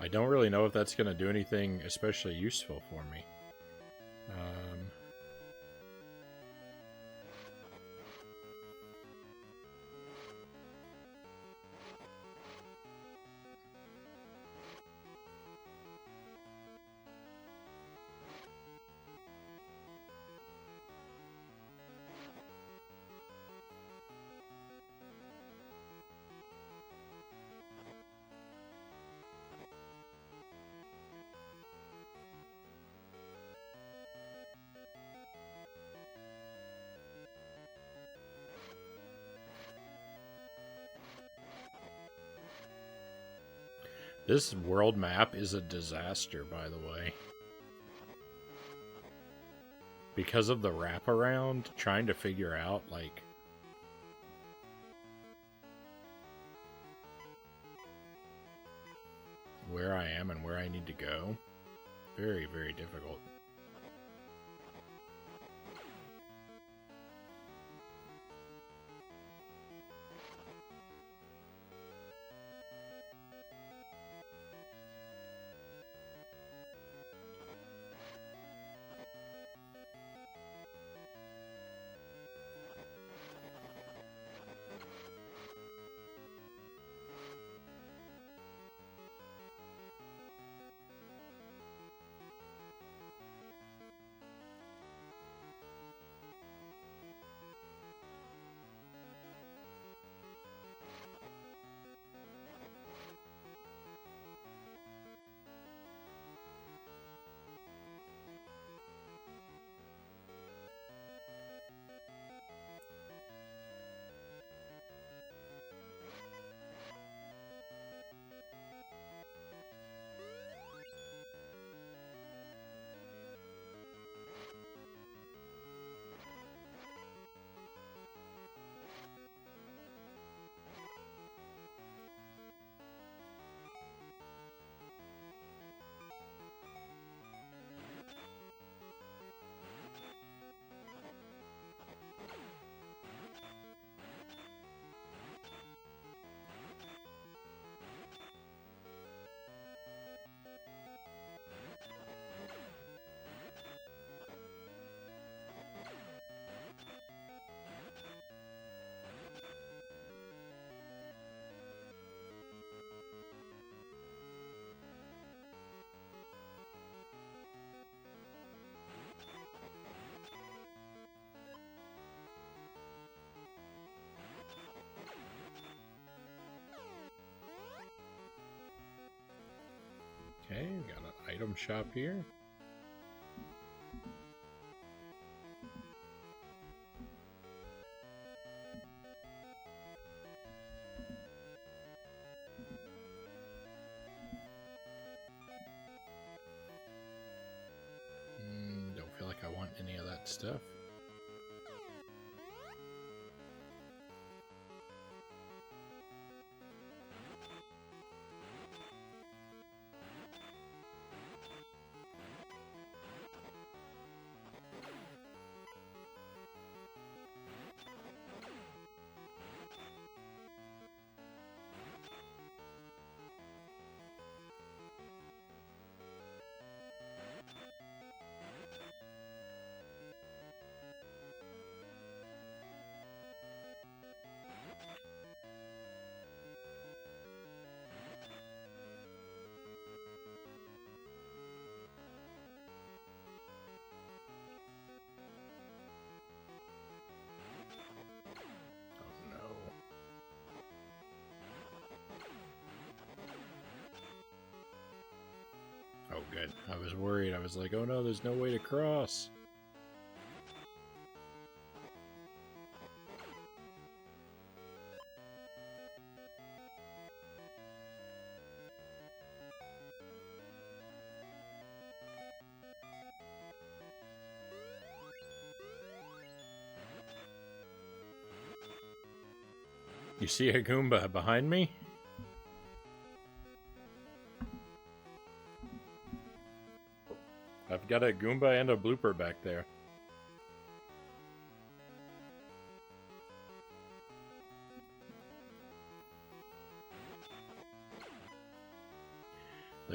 I don't really know if that's going to do anything especially useful for me. This world map is a disaster, by the way. Because of the wraparound, trying to figure out, like, where I am and where I need to go. Very, very difficult. Okay, we got an item shop here. Don't feel like I want any of that stuff. Oh, good. I was worried. I was like, oh no, there's no way to cross. You see a Goomba behind me? I've got a Goomba and a blooper back there.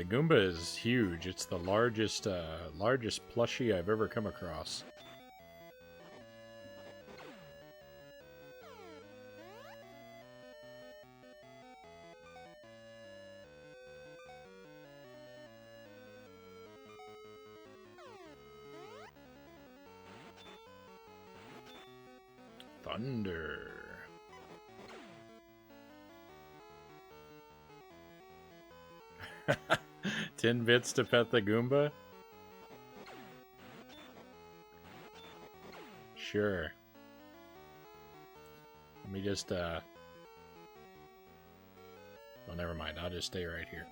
The Goomba is huge. It's the largest plushie I've ever come across. Thunder. 10 bits to pet the Goomba? Sure. Let me just, well, never mind. I'll just stay right here.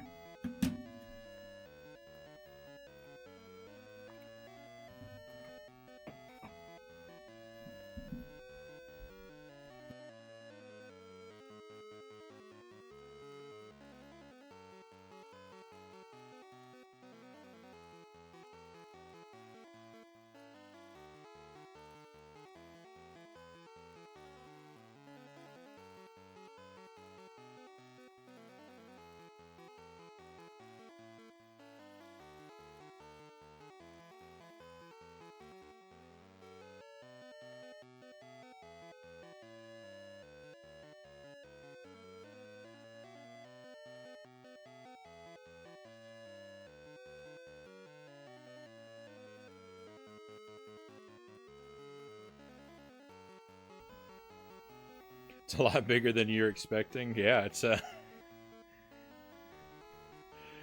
It's a lot bigger than you're expecting. Yeah, it's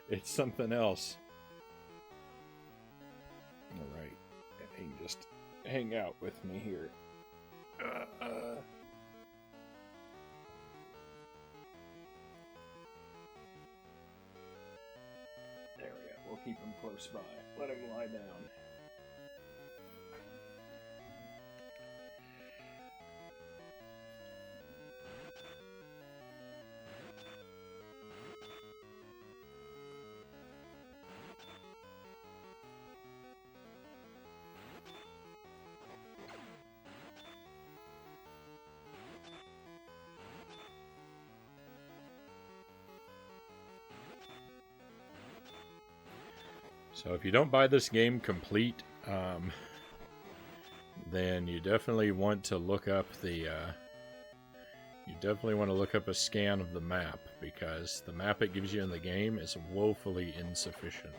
it's something else. All right, you can just hang out with me here. There we go. We'll keep him close by. Let him lie down. So if you don't buy this game complete, then you definitely want to look up the a scan of the map, because the map it gives you in the game is woefully insufficient.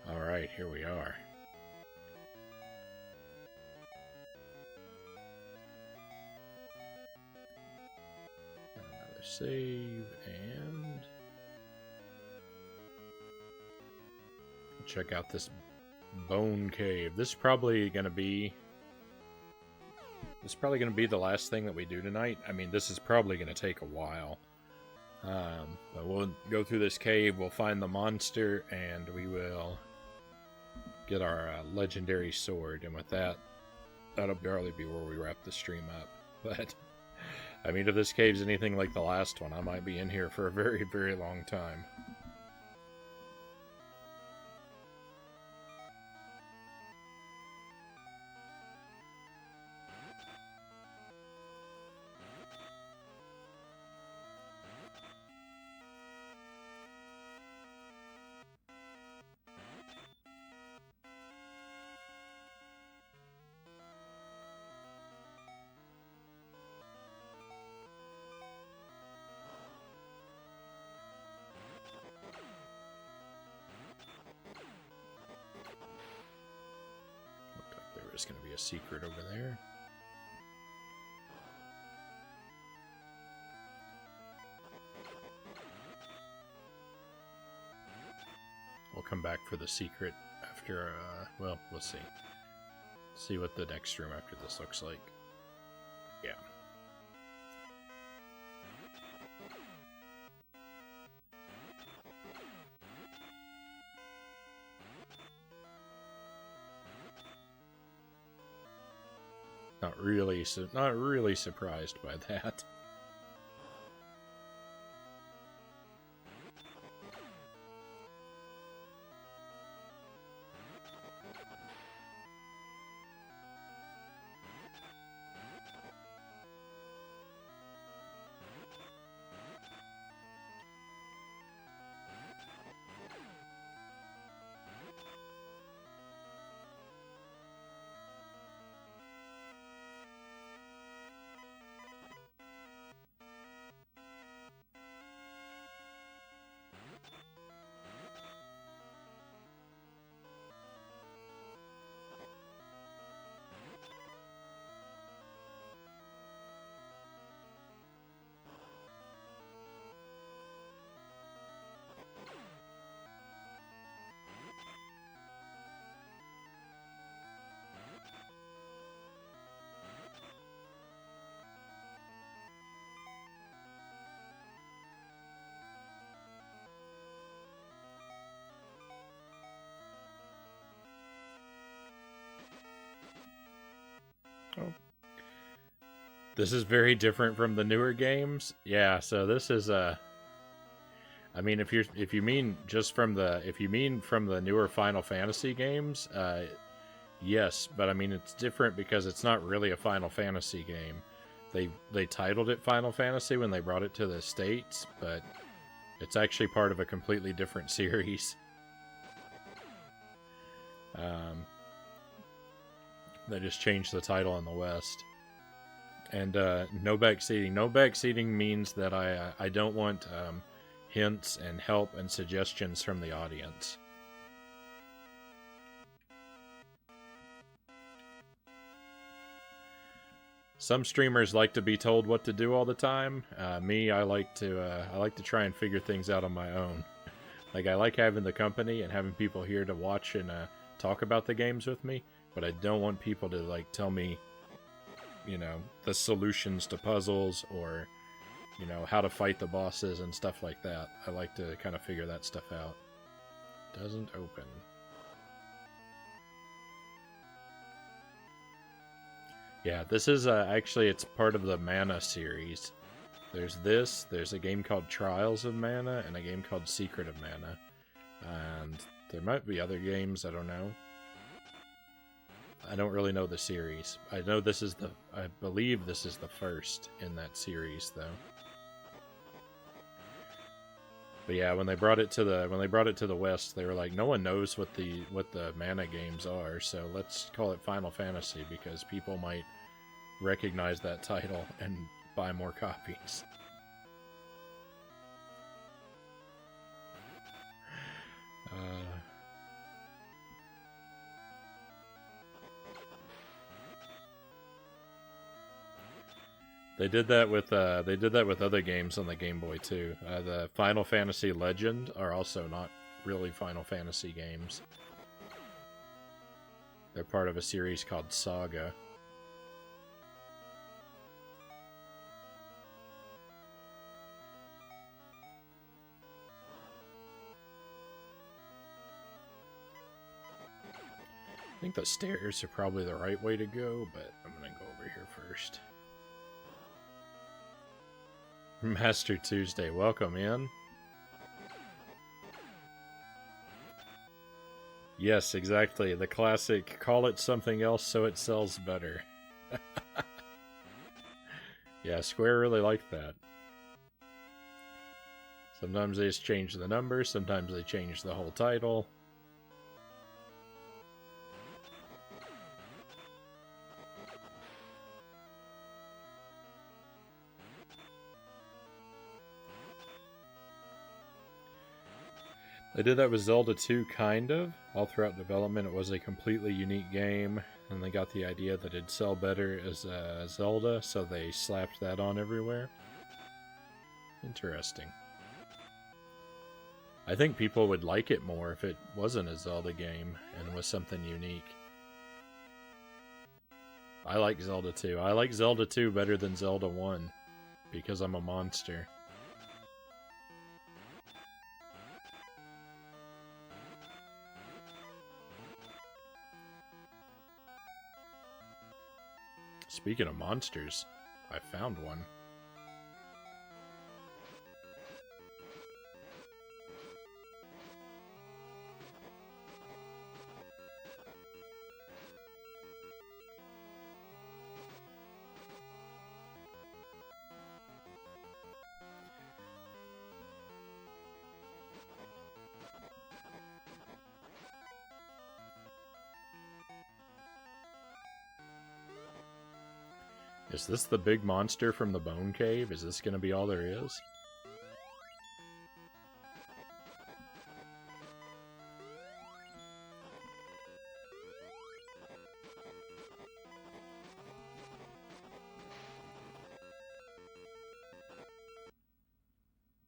Alright, here we are. Another save, and check out this bone cave. This is probably gonna be the last thing that we do tonight. I mean, this is probably gonna take a while. But we'll go through this cave, we'll find the monster, and we will get our legendary sword, and with that, that'll probably be where we wrap the stream up. But, I mean, if this cave's anything like the last one, I might be in here for a very, very long time. There's going to be a secret over there. We'll come back for the secret after, well, we'll see. See what the next room after this looks like. Yeah. Not really surprised by that. Oh. This is very different from the newer games. Yeah, so this is I mean, if you mean from the newer Final Fantasy games, yes, but I mean it's different because it's not really a Final Fantasy game. They titled it Final Fantasy when they brought it to the States, but it's actually part of a completely different series. They just changed the title in the West. And no backseating. No backseating means that I don't want hints and help and suggestions from the audience. Some streamers like to be told what to do all the time. Me, I like to try and figure things out on my own. Like I like having the company and having people here to watch and talk about the games with me, but I don't want people to like tell me, you know, the solutions to puzzles or, you know, how to fight the bosses and stuff like that. I like to kind of figure that stuff out. Doesn't open. Yeah, this is actually, it's part of the Mana series. There's a game called Trials of Mana and a game called Secret of Mana. And there might be other games, I don't know. I don't really know the series. I know I believe this is the first in that series, though. But yeah, when they brought it to the West, they were like, no one knows what the Mana games are, so let's call it Final Fantasy because people might recognize that title and buy more copies. They did that with other games on the Game Boy too. The Final Fantasy Legend are also not really Final Fantasy games. They're part of a series called Saga. I think the stairs are probably the right way to go, but I'm gonna go over here first. Master Tuesday, welcome in. Yes, exactly. The classic, call it something else so it sells better. Yeah, Square really liked that. Sometimes they just change the numbers, sometimes they change the whole title. They did that with Zelda 2, kind of. All throughout development, it was a completely unique game, and they got the idea that it'd sell better as Zelda, so they slapped that on everywhere. Interesting. I think people would like it more if it wasn't a Zelda game and was something unique. I like Zelda 2. I like Zelda 2 better than Zelda 1, because I'm a monster. Speaking of monsters, I found one. Is this the big monster from the Bone Cave? Is this going to be all there is?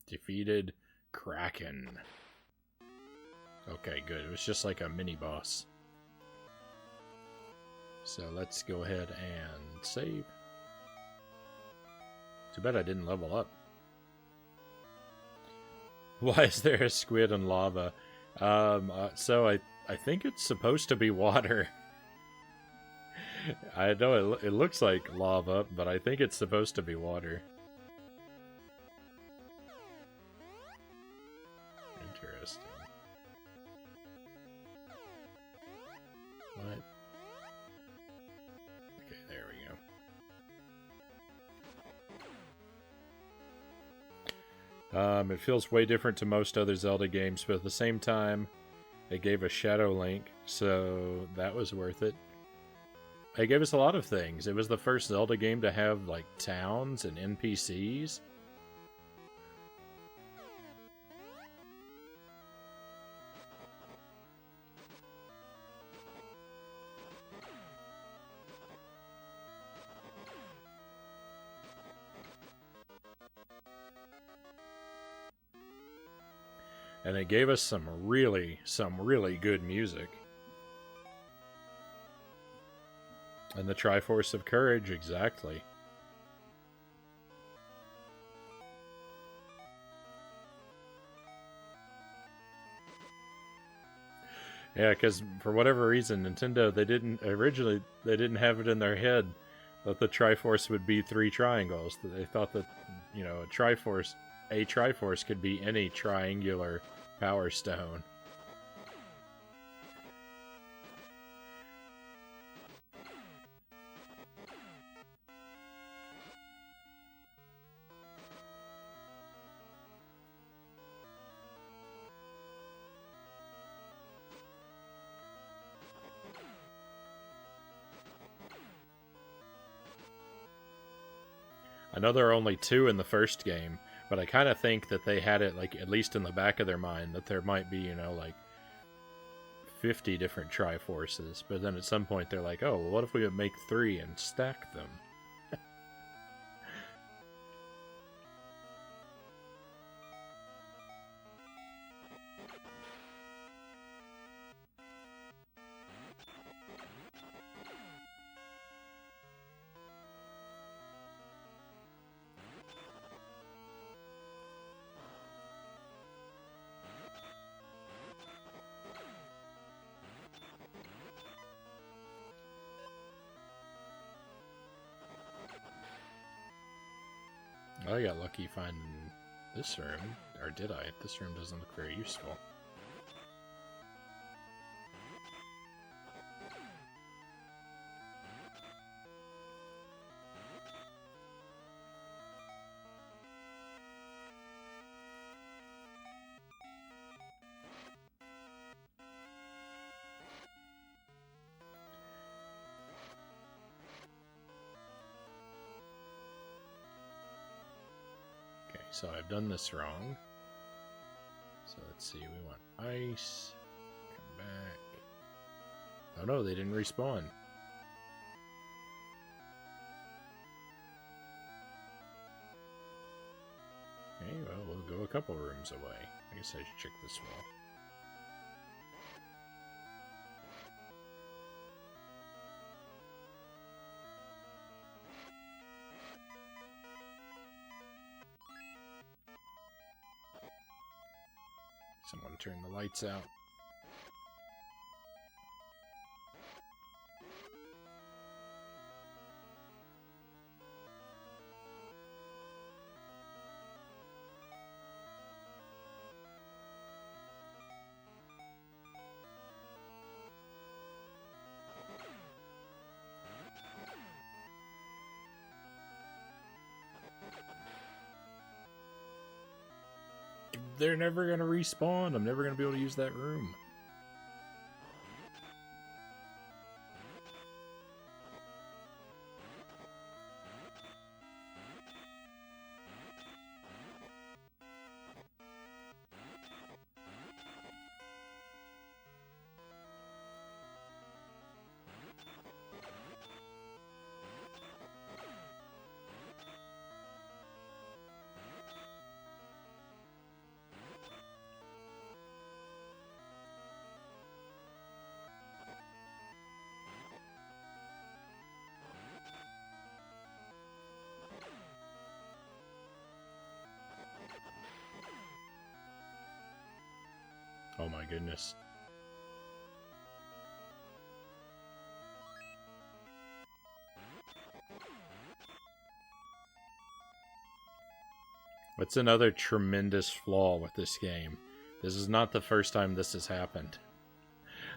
Defeated Kraken. Okay, good. It was just like a mini-boss. So let's go ahead and save. Too bad I didn't level up. Why is there a squid in lava? So I think it's supposed to be water. I know it looks like lava, but I think it's supposed to be water. Interesting. What? Okay, there we go. It feels way different to most other Zelda games, but at the same time, it gave us Shadow Link, so that was worth it. It gave us a lot of things. It was the first Zelda game to have, like, towns and NPCs. And it gave us some really good music. And the Triforce of Courage, exactly. Yeah, because for whatever reason, Nintendo, they didn't have it in their head that the Triforce would be 3 triangles. They thought that, you know, a Triforce could be any triangular Power Stone. I know there are only 2 in the first game, but I kind of think that they had it, like, at least in the back of their mind, that there might be, you know, like, 50 different Triforces. But then at some point they're like, oh, well, what if we would make 3 and stack them? I got lucky finding this room. Or did I? This room doesn't look very useful. So I've done this wrong. So let's see, we want ice. Come back. Oh no, they didn't respawn. Okay, well, we'll go a couple rooms away. I guess I should check this wall. Someone turn the lights out. They're never going to respawn. I'm never going to be able to use that room. Oh my goodness. What's another tremendous flaw with this game? This is not the first time this has happened.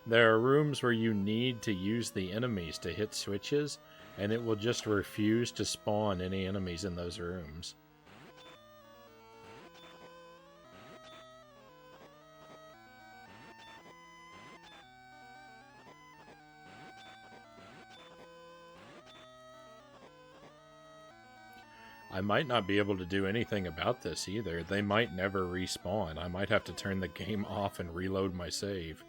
There are rooms where you need to use the enemies to hit switches, and it will just refuse to spawn any enemies in those rooms. I might not be able to do anything about this either. They might never respawn. I might have to turn the game off and reload my save.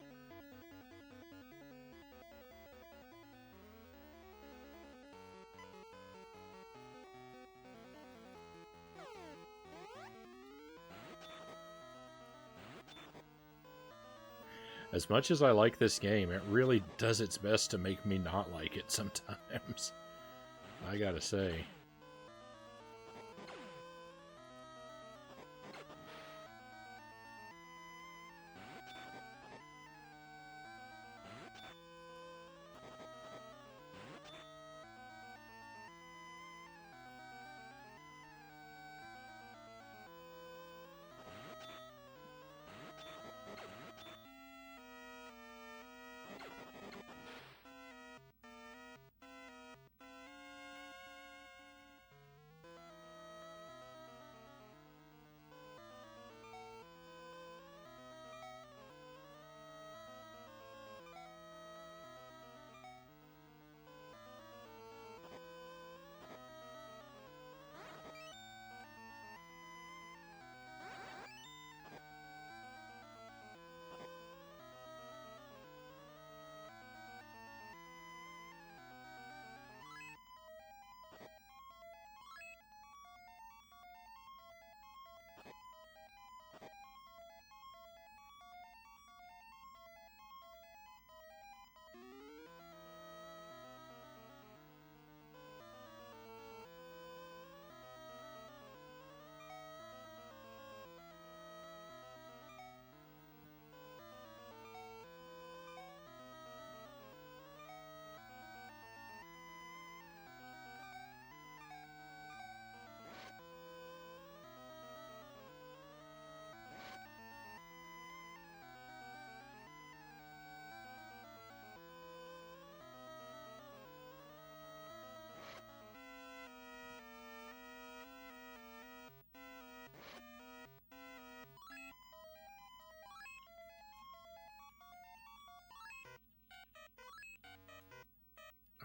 As much as I like this game, it really does its best to make me not like it sometimes. I gotta say.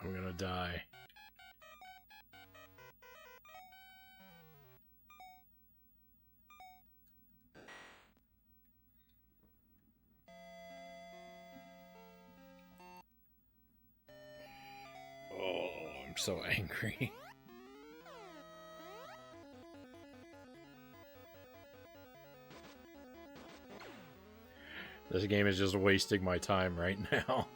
I'm gonna die. Oh, I'm so angry. This game is just wasting my time right now.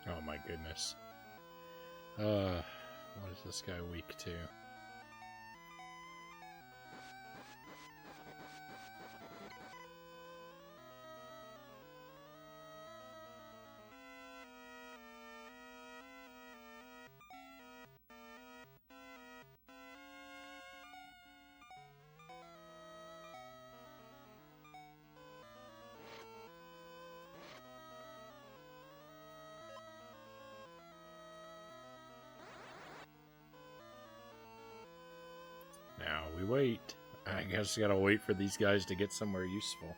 Oh my goodness. What is this guy weak to? Now we wait. I guess gotta wait for these guys to get somewhere useful.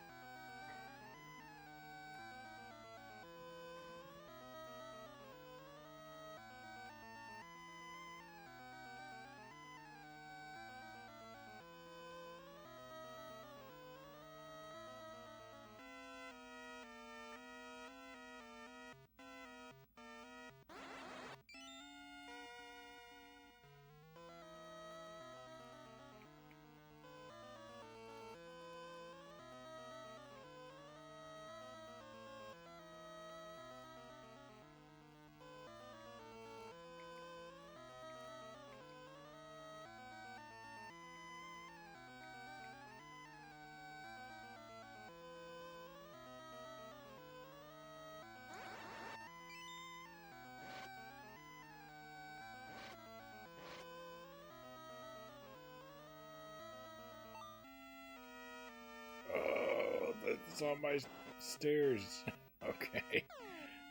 Oh, that's on my stairs. Okay.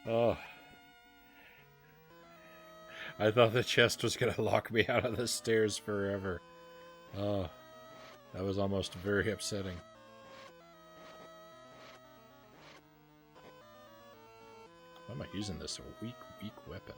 Oh. I thought the chest was gonna lock me out of the stairs forever. Oh. That was almost very upsetting. Why am I using this weak weapon?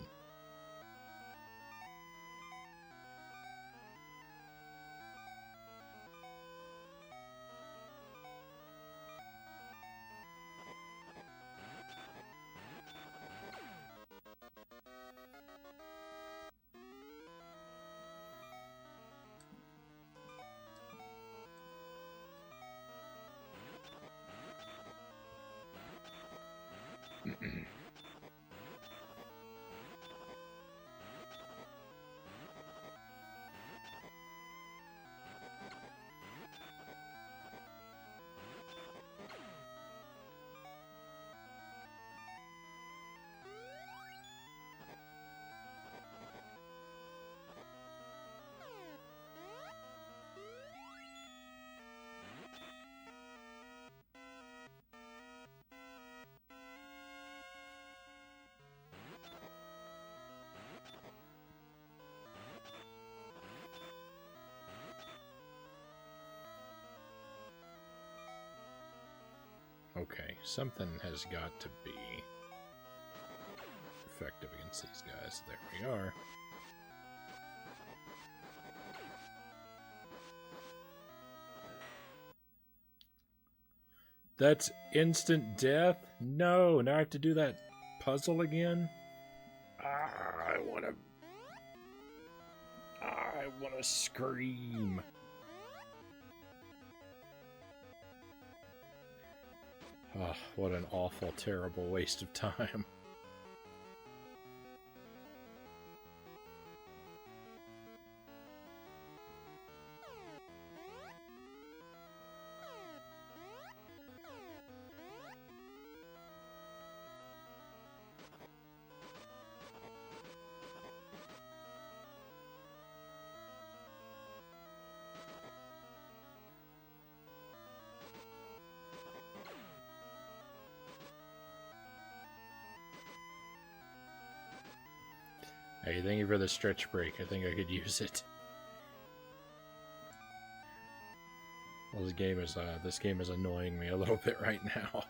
Okay, something has got to be effective against these guys. There we are. That's instant death? No, now I have to do that puzzle again? I wanna scream. Oh, what an awful, terrible waste of time. Hey, thank you for the stretch break. I think I could use it. Well, this game is annoying me a little bit right now.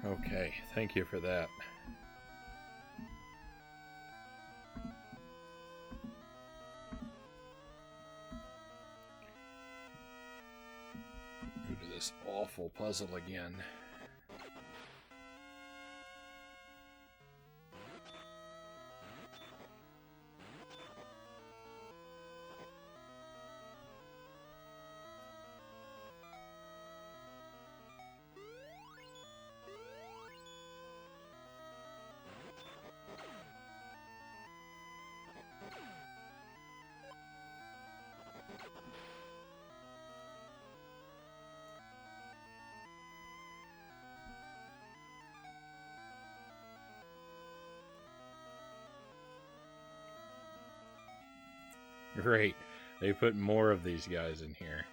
Okay, thank you for that. Go to this awful puzzle again. Great. They put more of these guys in here.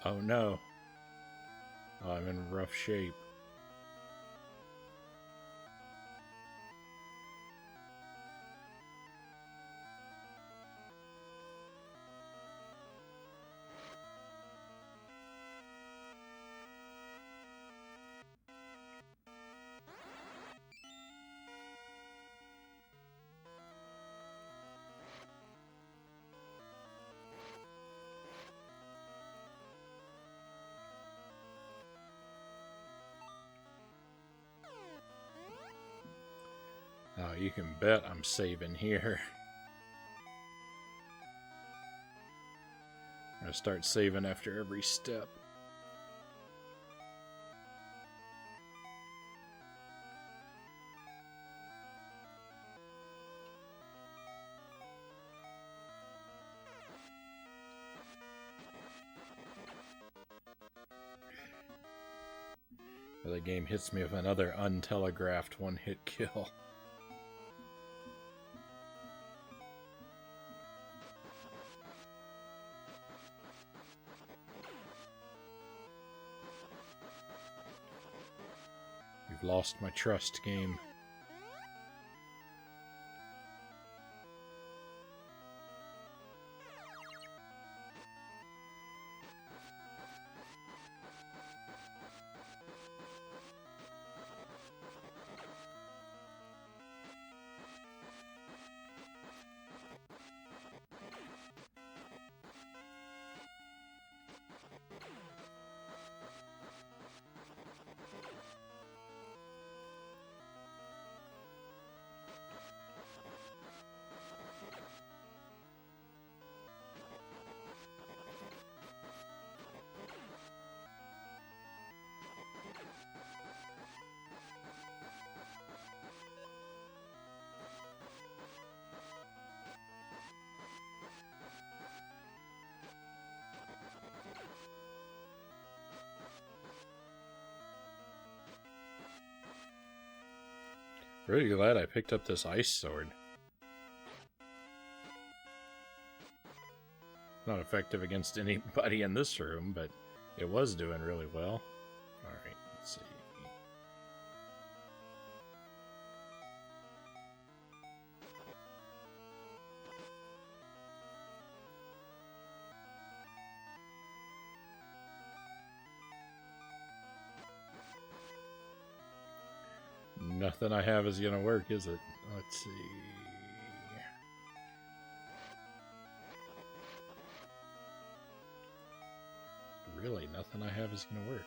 Oh no. Oh, I'm in rough shape. Oh, you can bet I'm saving here. I'm gonna start saving after every step. The game hits me with another untelegraphed one-hit kill. You've lost my trust, game. Really glad I picked up this ice sword. Not effective against anybody in this room, but it was doing really well. Alright, let's see. Nothing I have is gonna work, is it? Let's see. Really, nothing I have is gonna work.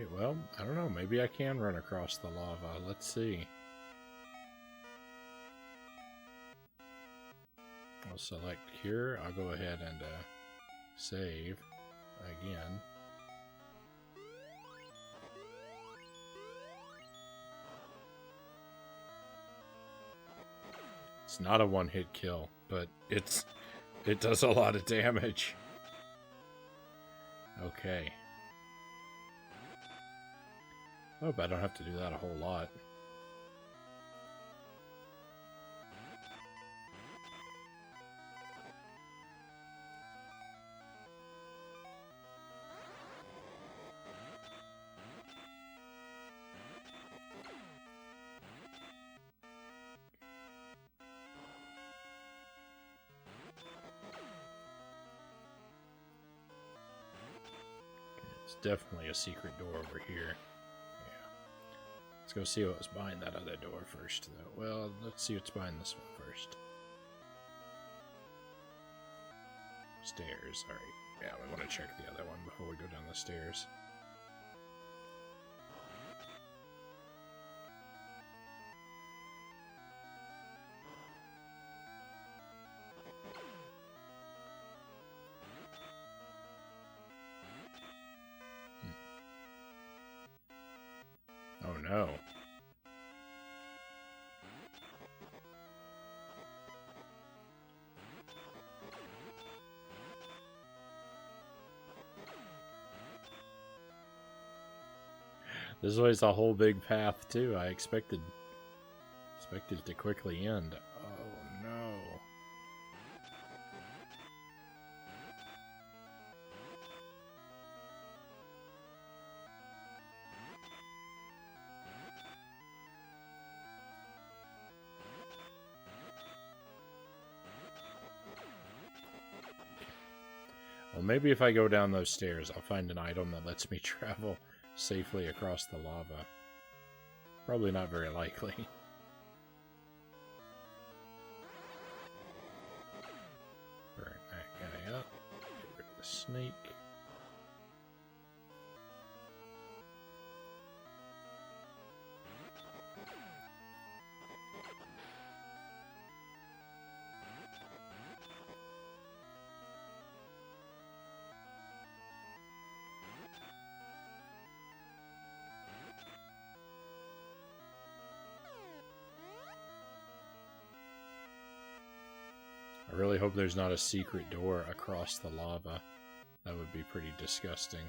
Alright, well, I don't know. Maybe I can run across the lava. Let's see. I'll select here. I'll go ahead and save again. It's not a one-hit kill, but it does a lot of damage. Okay. Hope I don't have to do that a whole lot. It's definitely a secret door over here. Yeah. Let's go see what was behind that other door first, though. Well, let's see what's behind this one first. Stairs. Alright. Yeah, we want to check the other one before we go down the stairs. Oh no. This was a whole big path too. I expected it to quickly end. Oh no. Well, maybe if I go down those stairs, I'll find an item that lets me travel safely across the lava. Probably not very likely. Burn that guy up. Get rid of the snake. I really hope there's not a secret door across the lava. That would be pretty disgusting.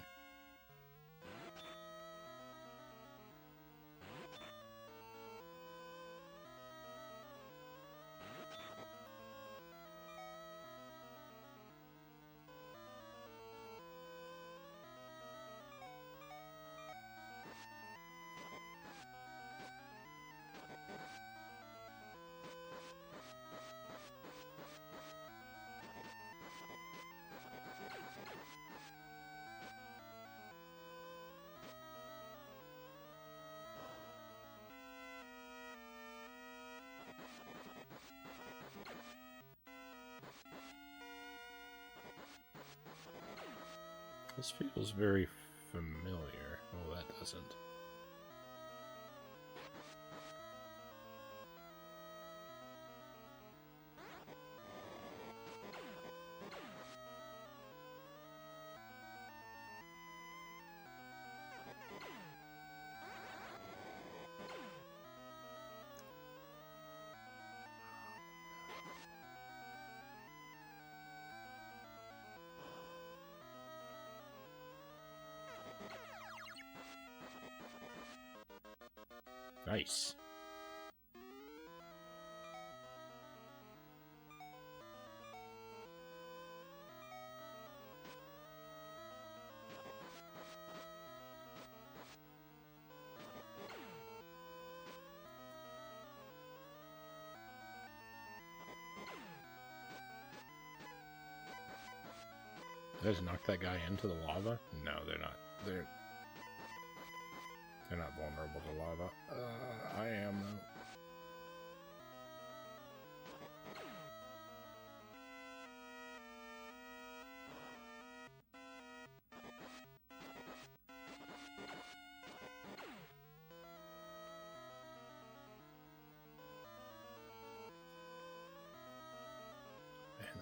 This feels very familiar. Oh, that doesn't. Nice. Did I just knock that guy into the lava? No, they're not. They're not vulnerable to lava. I am, though.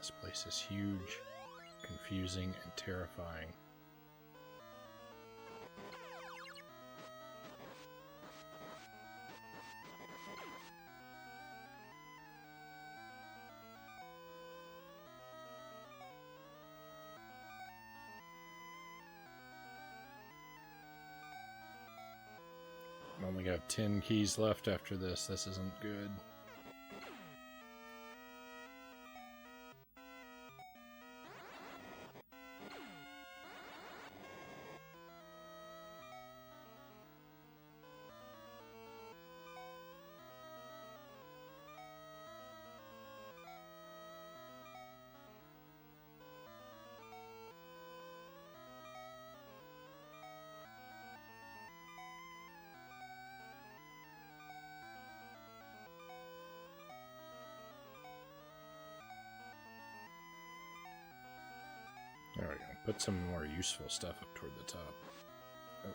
This place is huge, confusing, and terrifying. I only got 10 keys left after this. This isn't good. There we go. Put some more useful stuff up toward the top. Oh.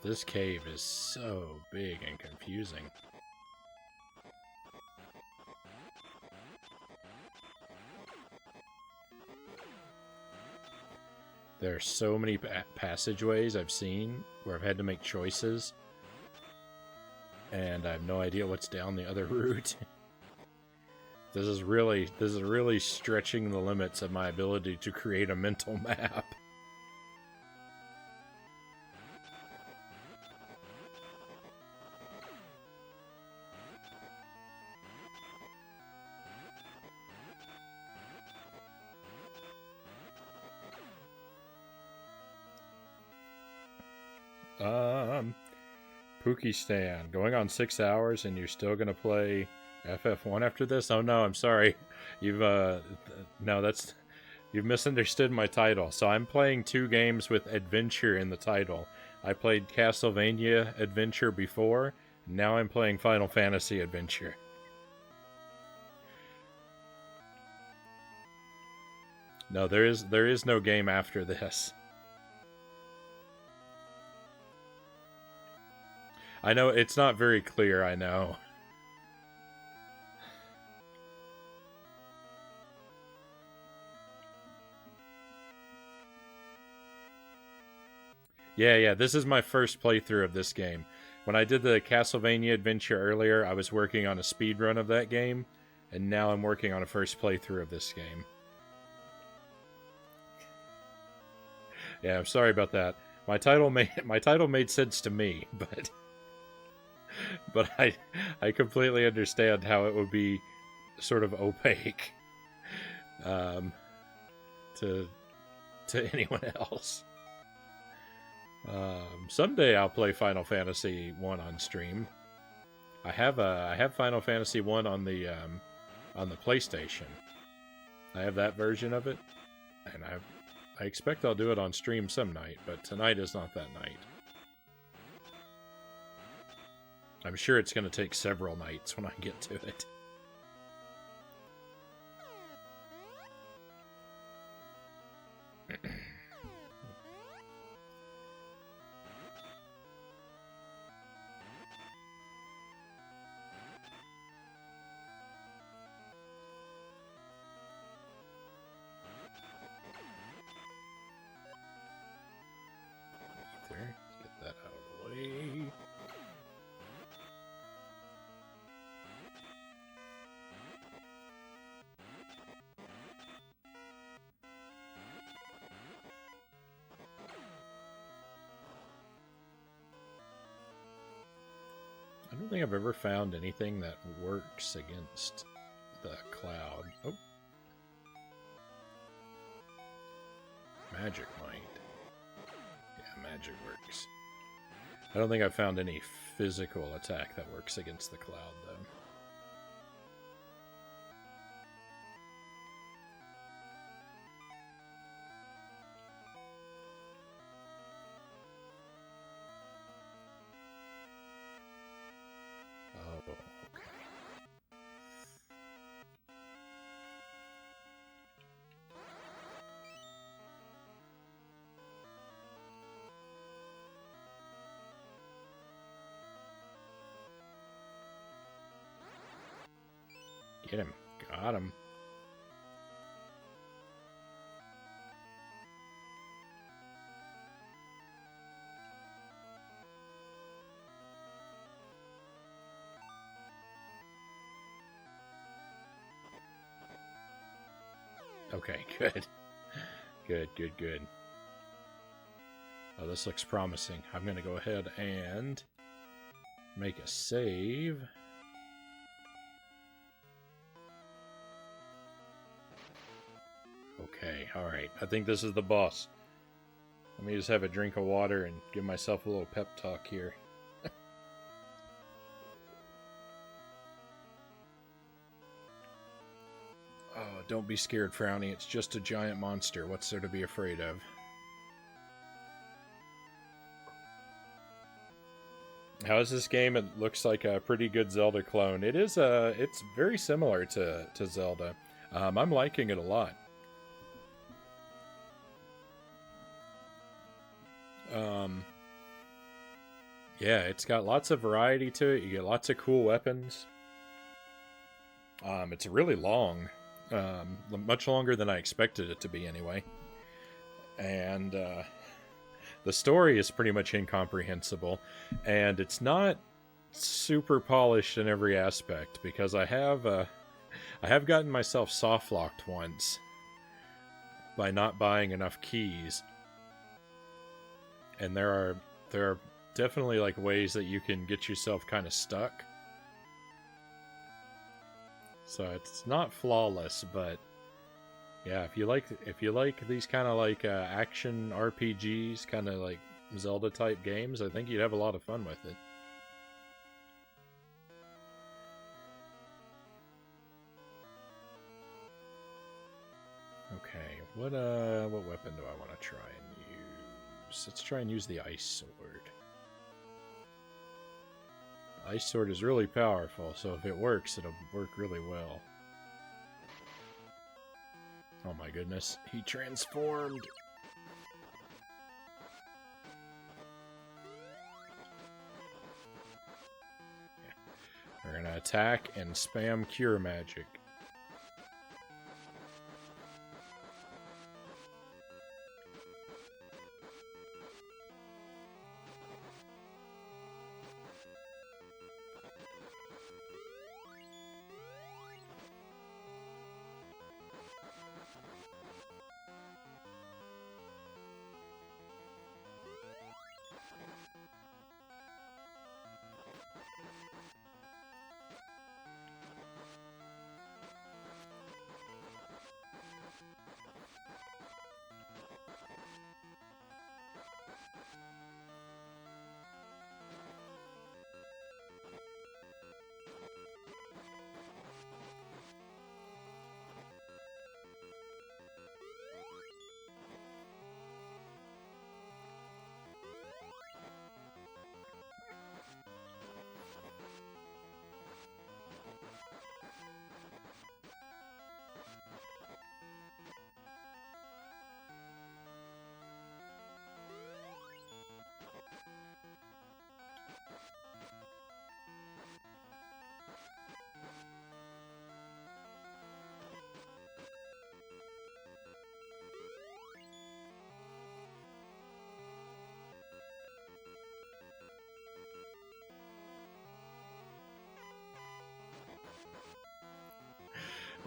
This cave is so big and confusing. There are so many passageways I've seen where I've had to make choices, and I have no idea what's down the other route. This is really stretching the limits of my ability to create a mental map. Pookie going on 6 hours, and you're still gonna play FF1 after this? Oh no, I'm sorry. You've you've misunderstood my title. So I'm playing 2 games with adventure in the title. I played Castlevania Adventure before, and now I'm playing Final Fantasy Adventure. No, there is no game after this. I know it's not very clear, I know. Yeah, this is my first playthrough of this game. When I did the Castlevania Adventure earlier, I was working on a speedrun of that game, and now I'm working on a first playthrough of this game. Yeah, I'm sorry about that. My title made sense to me, but I completely understand how it would be sort of opaque to anyone else. Someday I'll play Final Fantasy 1 on stream. I have Final Fantasy 1 on the PlayStation. I have that version of it, and I expect I'll do it on stream some night, but tonight is not that night. I'm sure it's going to take several nights when I get to it. There, get that out of the way. I don't think I've ever found anything that works against the cloud. Oh. Magic might. Yeah, magic works. I don't think I've found any physical attack that works against the cloud, though. Oh, okay. Get him. Got him. Okay, good. Good. Oh, this looks promising. I'm going to go ahead and make a save. Okay, alright. I think this is the boss. Let me just have a drink of water and give myself a little pep talk here. Oh, don't be scared, Frownie. It's just a giant monster. What's there to be afraid of? How is this game? It looks like a pretty good Zelda clone. It is it's very similar to Zelda. I'm liking it a lot. Yeah, it's got lots of variety to it. You get lots of cool weapons. It's really long. Much longer than I expected it to be anyway. And the story is pretty much incomprehensible. And it's not super polished in every aspect, because I have gotten myself soft locked once by not buying enough keys. And there are definitely like ways that you can get yourself kind of stuck. So it's not flawless, but yeah, if you like these kind of like action RPGs, kind of like Zelda type games, I think you'd have a lot of fun with it. Okay, what weapon do I want to try and use? Let's try and use the ice sword. Ice sword is really powerful, so if it works, it'll work really well. Oh my goodness, he transformed! Yeah. We're gonna attack and spam cure magic.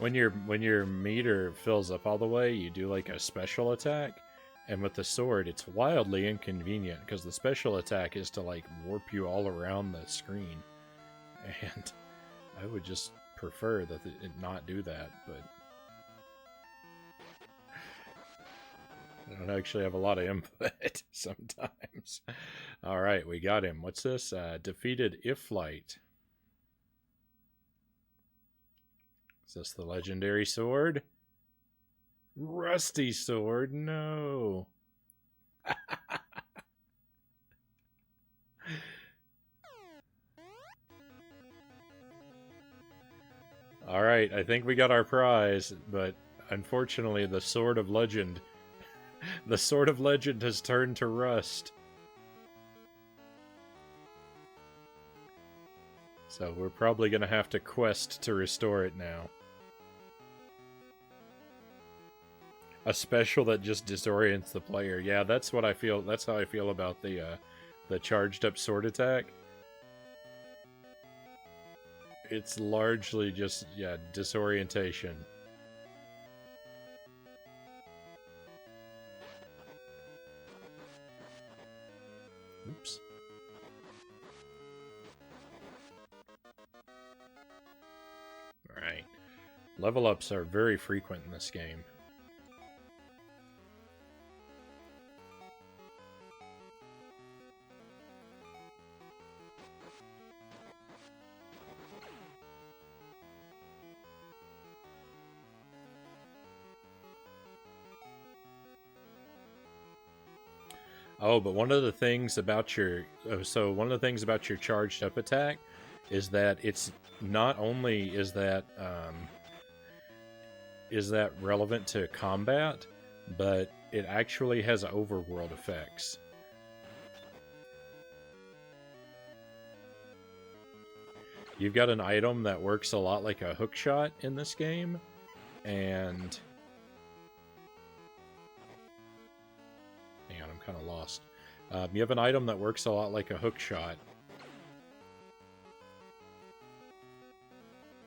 when your meter fills up all the way, you do like a special attack, and with the sword, it's wildly inconvenient because the special attack is to like warp you all around the screen, and I would just prefer that it not do that, but I don't actually have a lot of input sometimes. All right, we got him. What's this? Defeated Iflight. Is this the legendary sword? Rusty sword? No. All right, I think we got our prize, but unfortunately, the sword of legend, the sword of legend has turned to rust. So we're probably gonna have to quest to restore it now. A special that just disorients the player. Yeah, that's what I feel. That's how I feel about the charged up sword attack. It's largely just, yeah, disorientation. Oops. Alright. Level ups are very frequent in this game. Oh, but one of the things about your charged up attack is that it's not only is that relevant to combat, but it actually has overworld effects. You've got an item that works a lot like a hook shot in this game, and hang on, I'm kind of lost. You have an item that works a lot like a hook shot,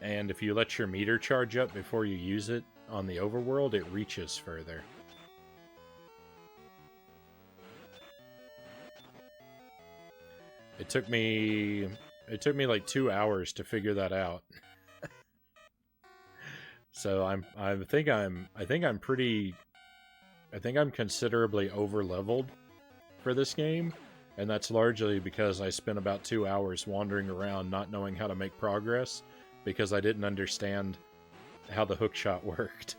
and if you let your meter charge up before you use it on the overworld, it reaches further. It took me like 2 hours to figure that out. So I think I'm considerably over leveled for this game, and that's largely because I spent about 2 hours wandering around not knowing how to make progress because I didn't understand how the hookshot worked.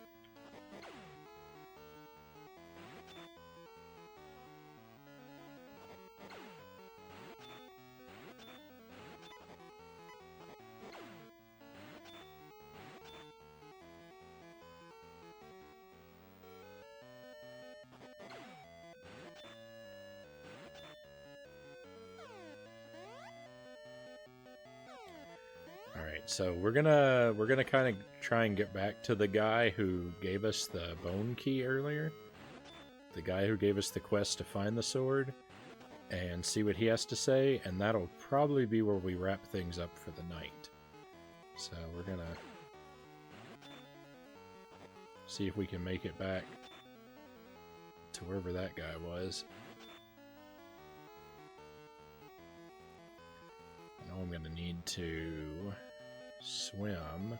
So we're gonna kind of try and get back to the guy who gave us the bone key earlier, the guy who gave us the quest to find the sword, and see what he has to say, and that'll probably be where we wrap things up for the night. So we're gonna see if we can make it back to wherever that guy was. I know I'm gonna need to swim.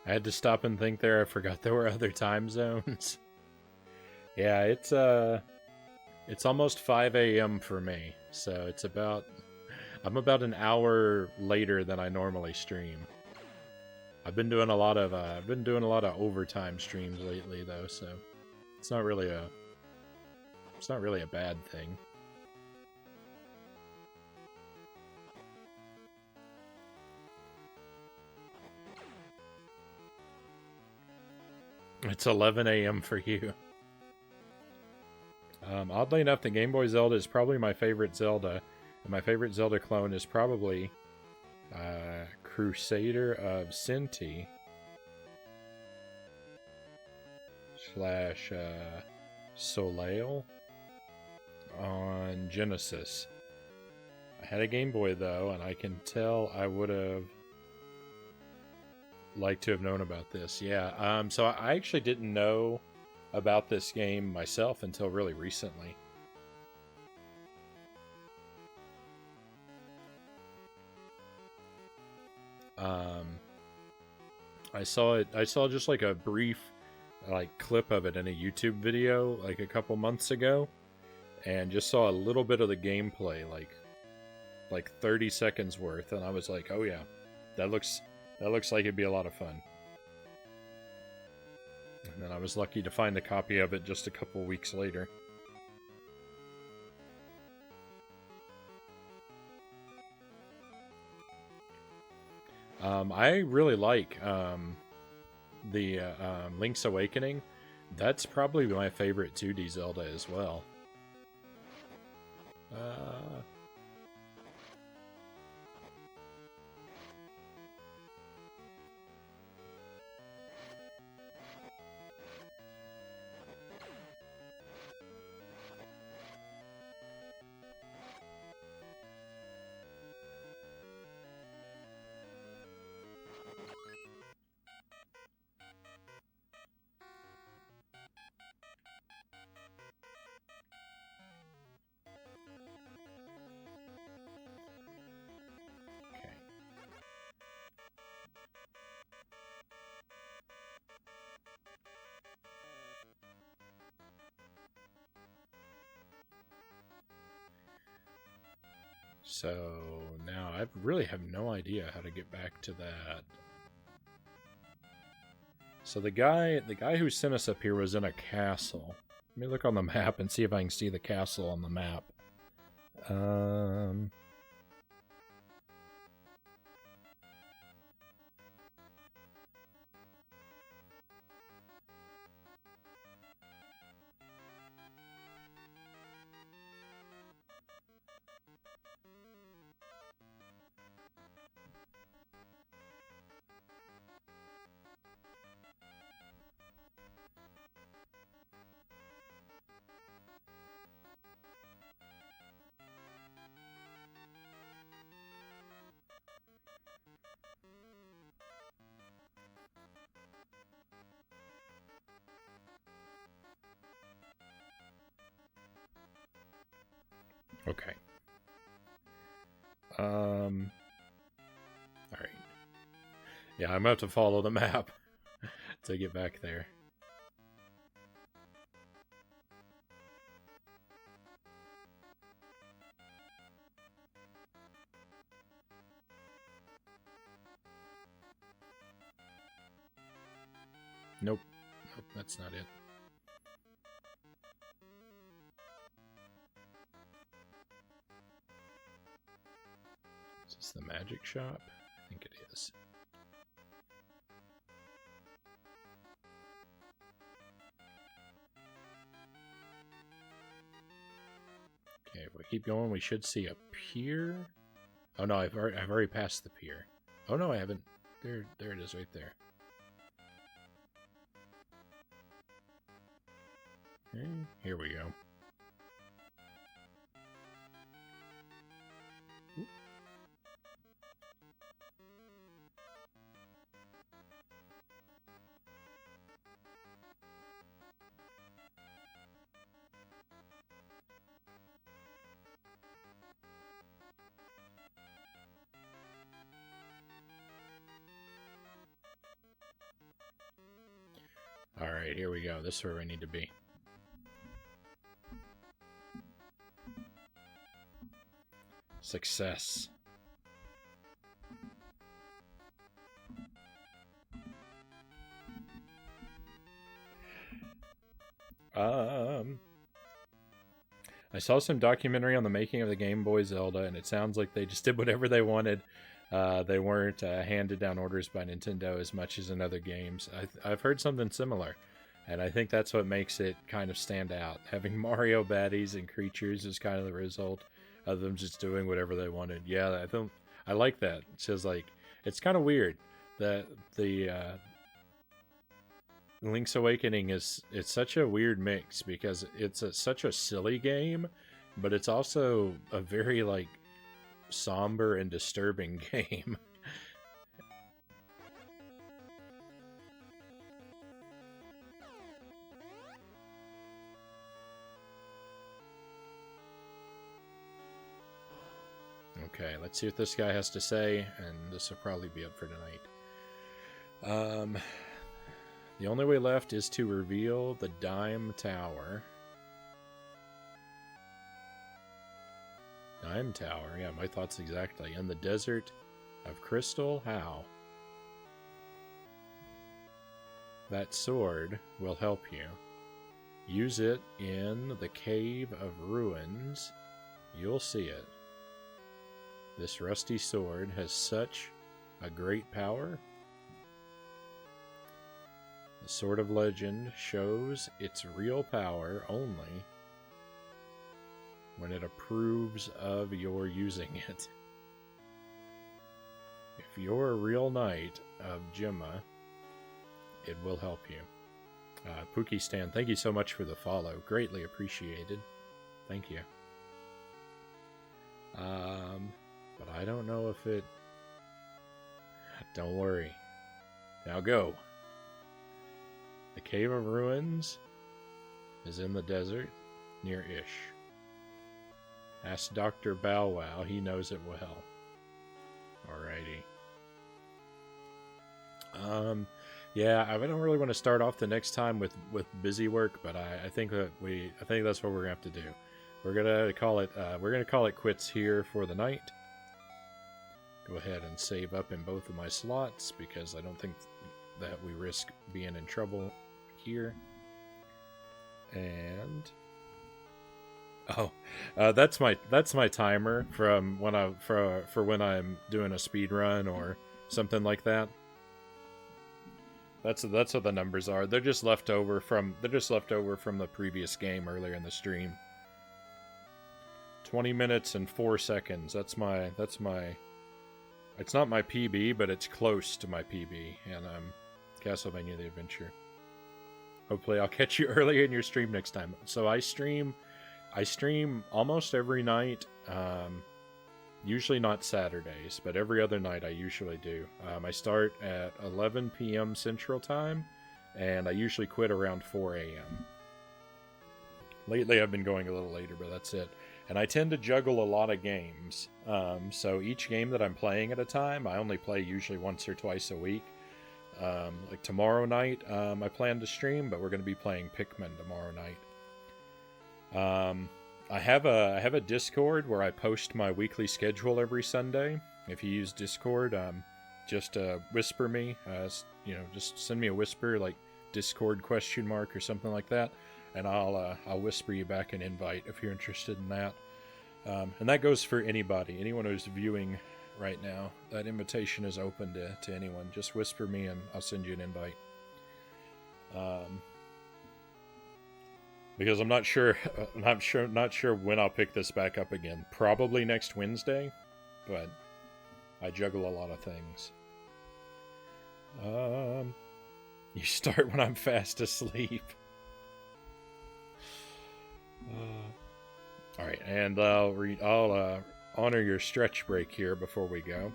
I had to stop and think there. I forgot there were other time zones. Yeah, it's almost 5 a.m. for me, so I'm about an hour later than I normally stream. I've been doing a lot of overtime streams lately though, so it's not really a bad thing. It's 11 a.m. for you. Oddly enough, the Game Boy Zelda is probably my favorite Zelda. And my favorite Zelda clone is probably Crusader of Sinti / Soleil on Genesis. I had a Game Boy though, and I can tell I would have liked to have known about this. Yeah, so I actually didn't know about this game myself until really recently. I saw just like a brief clip of it in a YouTube video like a couple months ago, and just saw a little bit of the gameplay, like 30 seconds worth, and I was like, oh yeah, that looks like it'd be a lot of fun. And then I was lucky to find a copy of it just a couple weeks later. I really like the Link's Awakening. That's probably my favorite 2D Zelda as well. So now I really have no idea how to get back to that. So the guy who sent us up here was in a castle. Let me look on the map and see if I can see the castle on the map. Okay. All right. Yeah, I'm about to follow the map to get back there. Nope. Nope, that's not it. Is this the magic shop? I think it is. Okay, if we keep going, we should see a pier. Oh no, I've already passed the pier. Oh no, I haven't. There it is, right there. Okay, here we go. Alright, here we go. This is where we need to be. Success. I saw some documentary on the making of the Game Boy Zelda, and it sounds like they just did whatever they wanted. They weren't handed down orders by Nintendo as much as in other games. I've heard something similar. And I think that's what makes it kind of stand out. Having Mario baddies and creatures is kind of the result of them just doing whatever they wanted. Yeah, I like that. It's just like, it's kind of weird that the Link's Awakening it's such a weird mix because it's such a silly game, but it's also a very like somber and disturbing game. Okay, let's see what this guy has to say, and this will probably be up for tonight. The only way left is to reveal the Dime Tower. Dime Tower, yeah, my thoughts exactly. In the desert of Crystal, how? That sword will help you. Use it in the Cave of Ruins. You'll see it. This rusty sword has such a great power. The Sword of Legend shows its real power only when it approves of your using it. If you're a real knight of Gemma, it will help you. Pookie Stan, thank you so much for the follow. Greatly appreciated. Thank you. But I don't know if it... Don't worry. Now go. The Cave of Ruins is in the desert near Ish. Ask Dr. Bow Wow. He knows it well. Alrighty. Yeah, I don't really want to start off the next time with busy work, but I think that I think that's what we're gonna have to do. We're gonna call it quits here for the night. Go ahead and save up in both of my slots because I don't think that we risk being in trouble here. And that's my timer from when for when I'm doing a speed run or something like that. That's what the numbers are. They're just left over from the previous game earlier in the stream. 20 minutes and 4 seconds. That's my it's not my PB, but it's close to my PB, and Castlevania the Adventure. Hopefully I'll catch you earlier in your stream next time. So I stream almost every night. Usually not Saturdays, but every other night I usually do. I start at 11 p.m. Central Time, and I usually quit around 4 a.m. Lately I've been going a little later, but that's it. And I tend to juggle a lot of games. So each game that I'm playing at a time, I only play usually once or twice a week. Like tomorrow night, I plan to stream, but we're going to be playing Pikmin tomorrow night. I have a Discord where I post my weekly schedule every Sunday. If you use Discord, just whisper me. Just send me a whisper, like Discord ? Or something like that, and I'll whisper you back an invite if you're interested in that. And that goes for anyone who's viewing right now. That invitation is open to anyone. Just whisper me and I'll send you an invite. Because I'm not sure when I'll pick this back up again. Probably next Wednesday, but I juggle a lot of things. You start when I'm fast asleep. All right, and I'll honor your stretch break here before we go.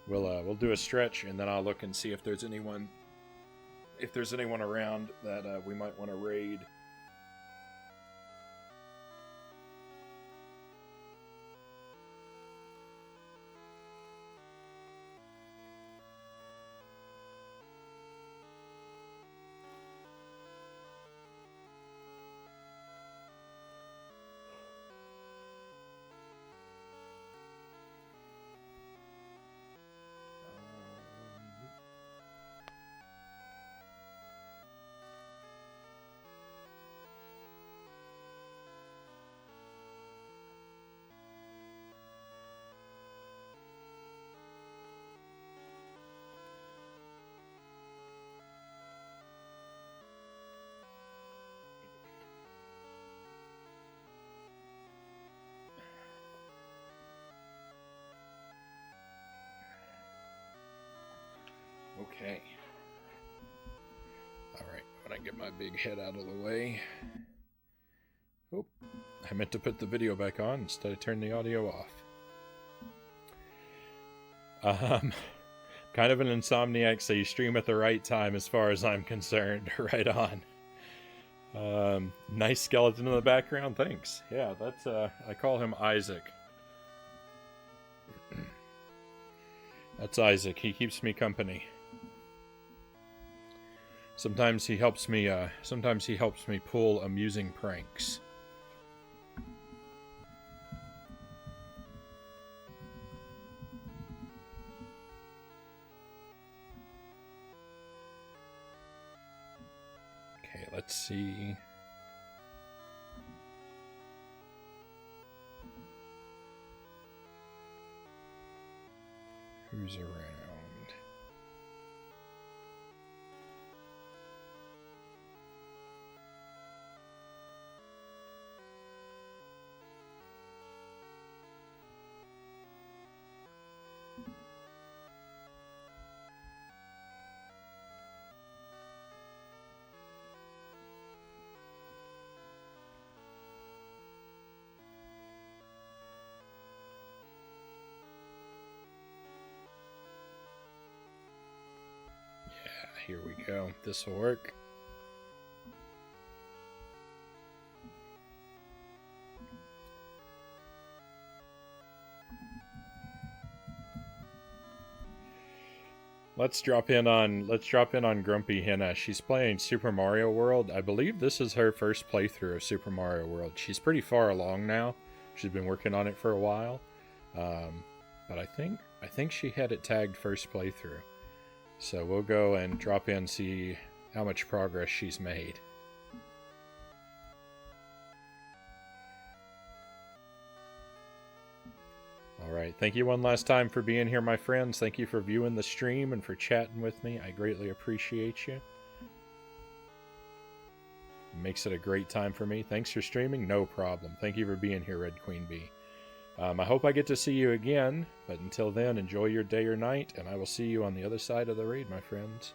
We'll do a stretch, and then I'll look and see if there's anyone around that we might want to raid. Okay. Alright, when I get my big head out of the way. Oh, I meant to put the video back on instead of turn the audio off. Kind of an insomniac, so you stream at the right time as far as I'm concerned. Right on. Nice skeleton in the background, thanks. Yeah, that's, I call him Isaac. That's Isaac, he keeps me company. Sometimes he helps me pull amusing pranks. Okay, let's see. Who's around? Here we go. This will work. Let's drop in on Grumpy Henna. She's playing Super Mario World. I believe this is her first playthrough of Super Mario World. She's pretty far along now. She's been working on it for a while. But I think she had it tagged first playthrough. So we'll go and drop in, see how much progress she's made. Alright, thank you one last time for being here, my friends. Thank you for viewing the stream and for chatting with me. I greatly appreciate you. Makes it a great time for me. Thanks for streaming. No problem. Thank you for being here, Red Queen Bee. I hope I get to see you again, but until then, enjoy your day or night, and I will see you on the other side of the raid, my friends.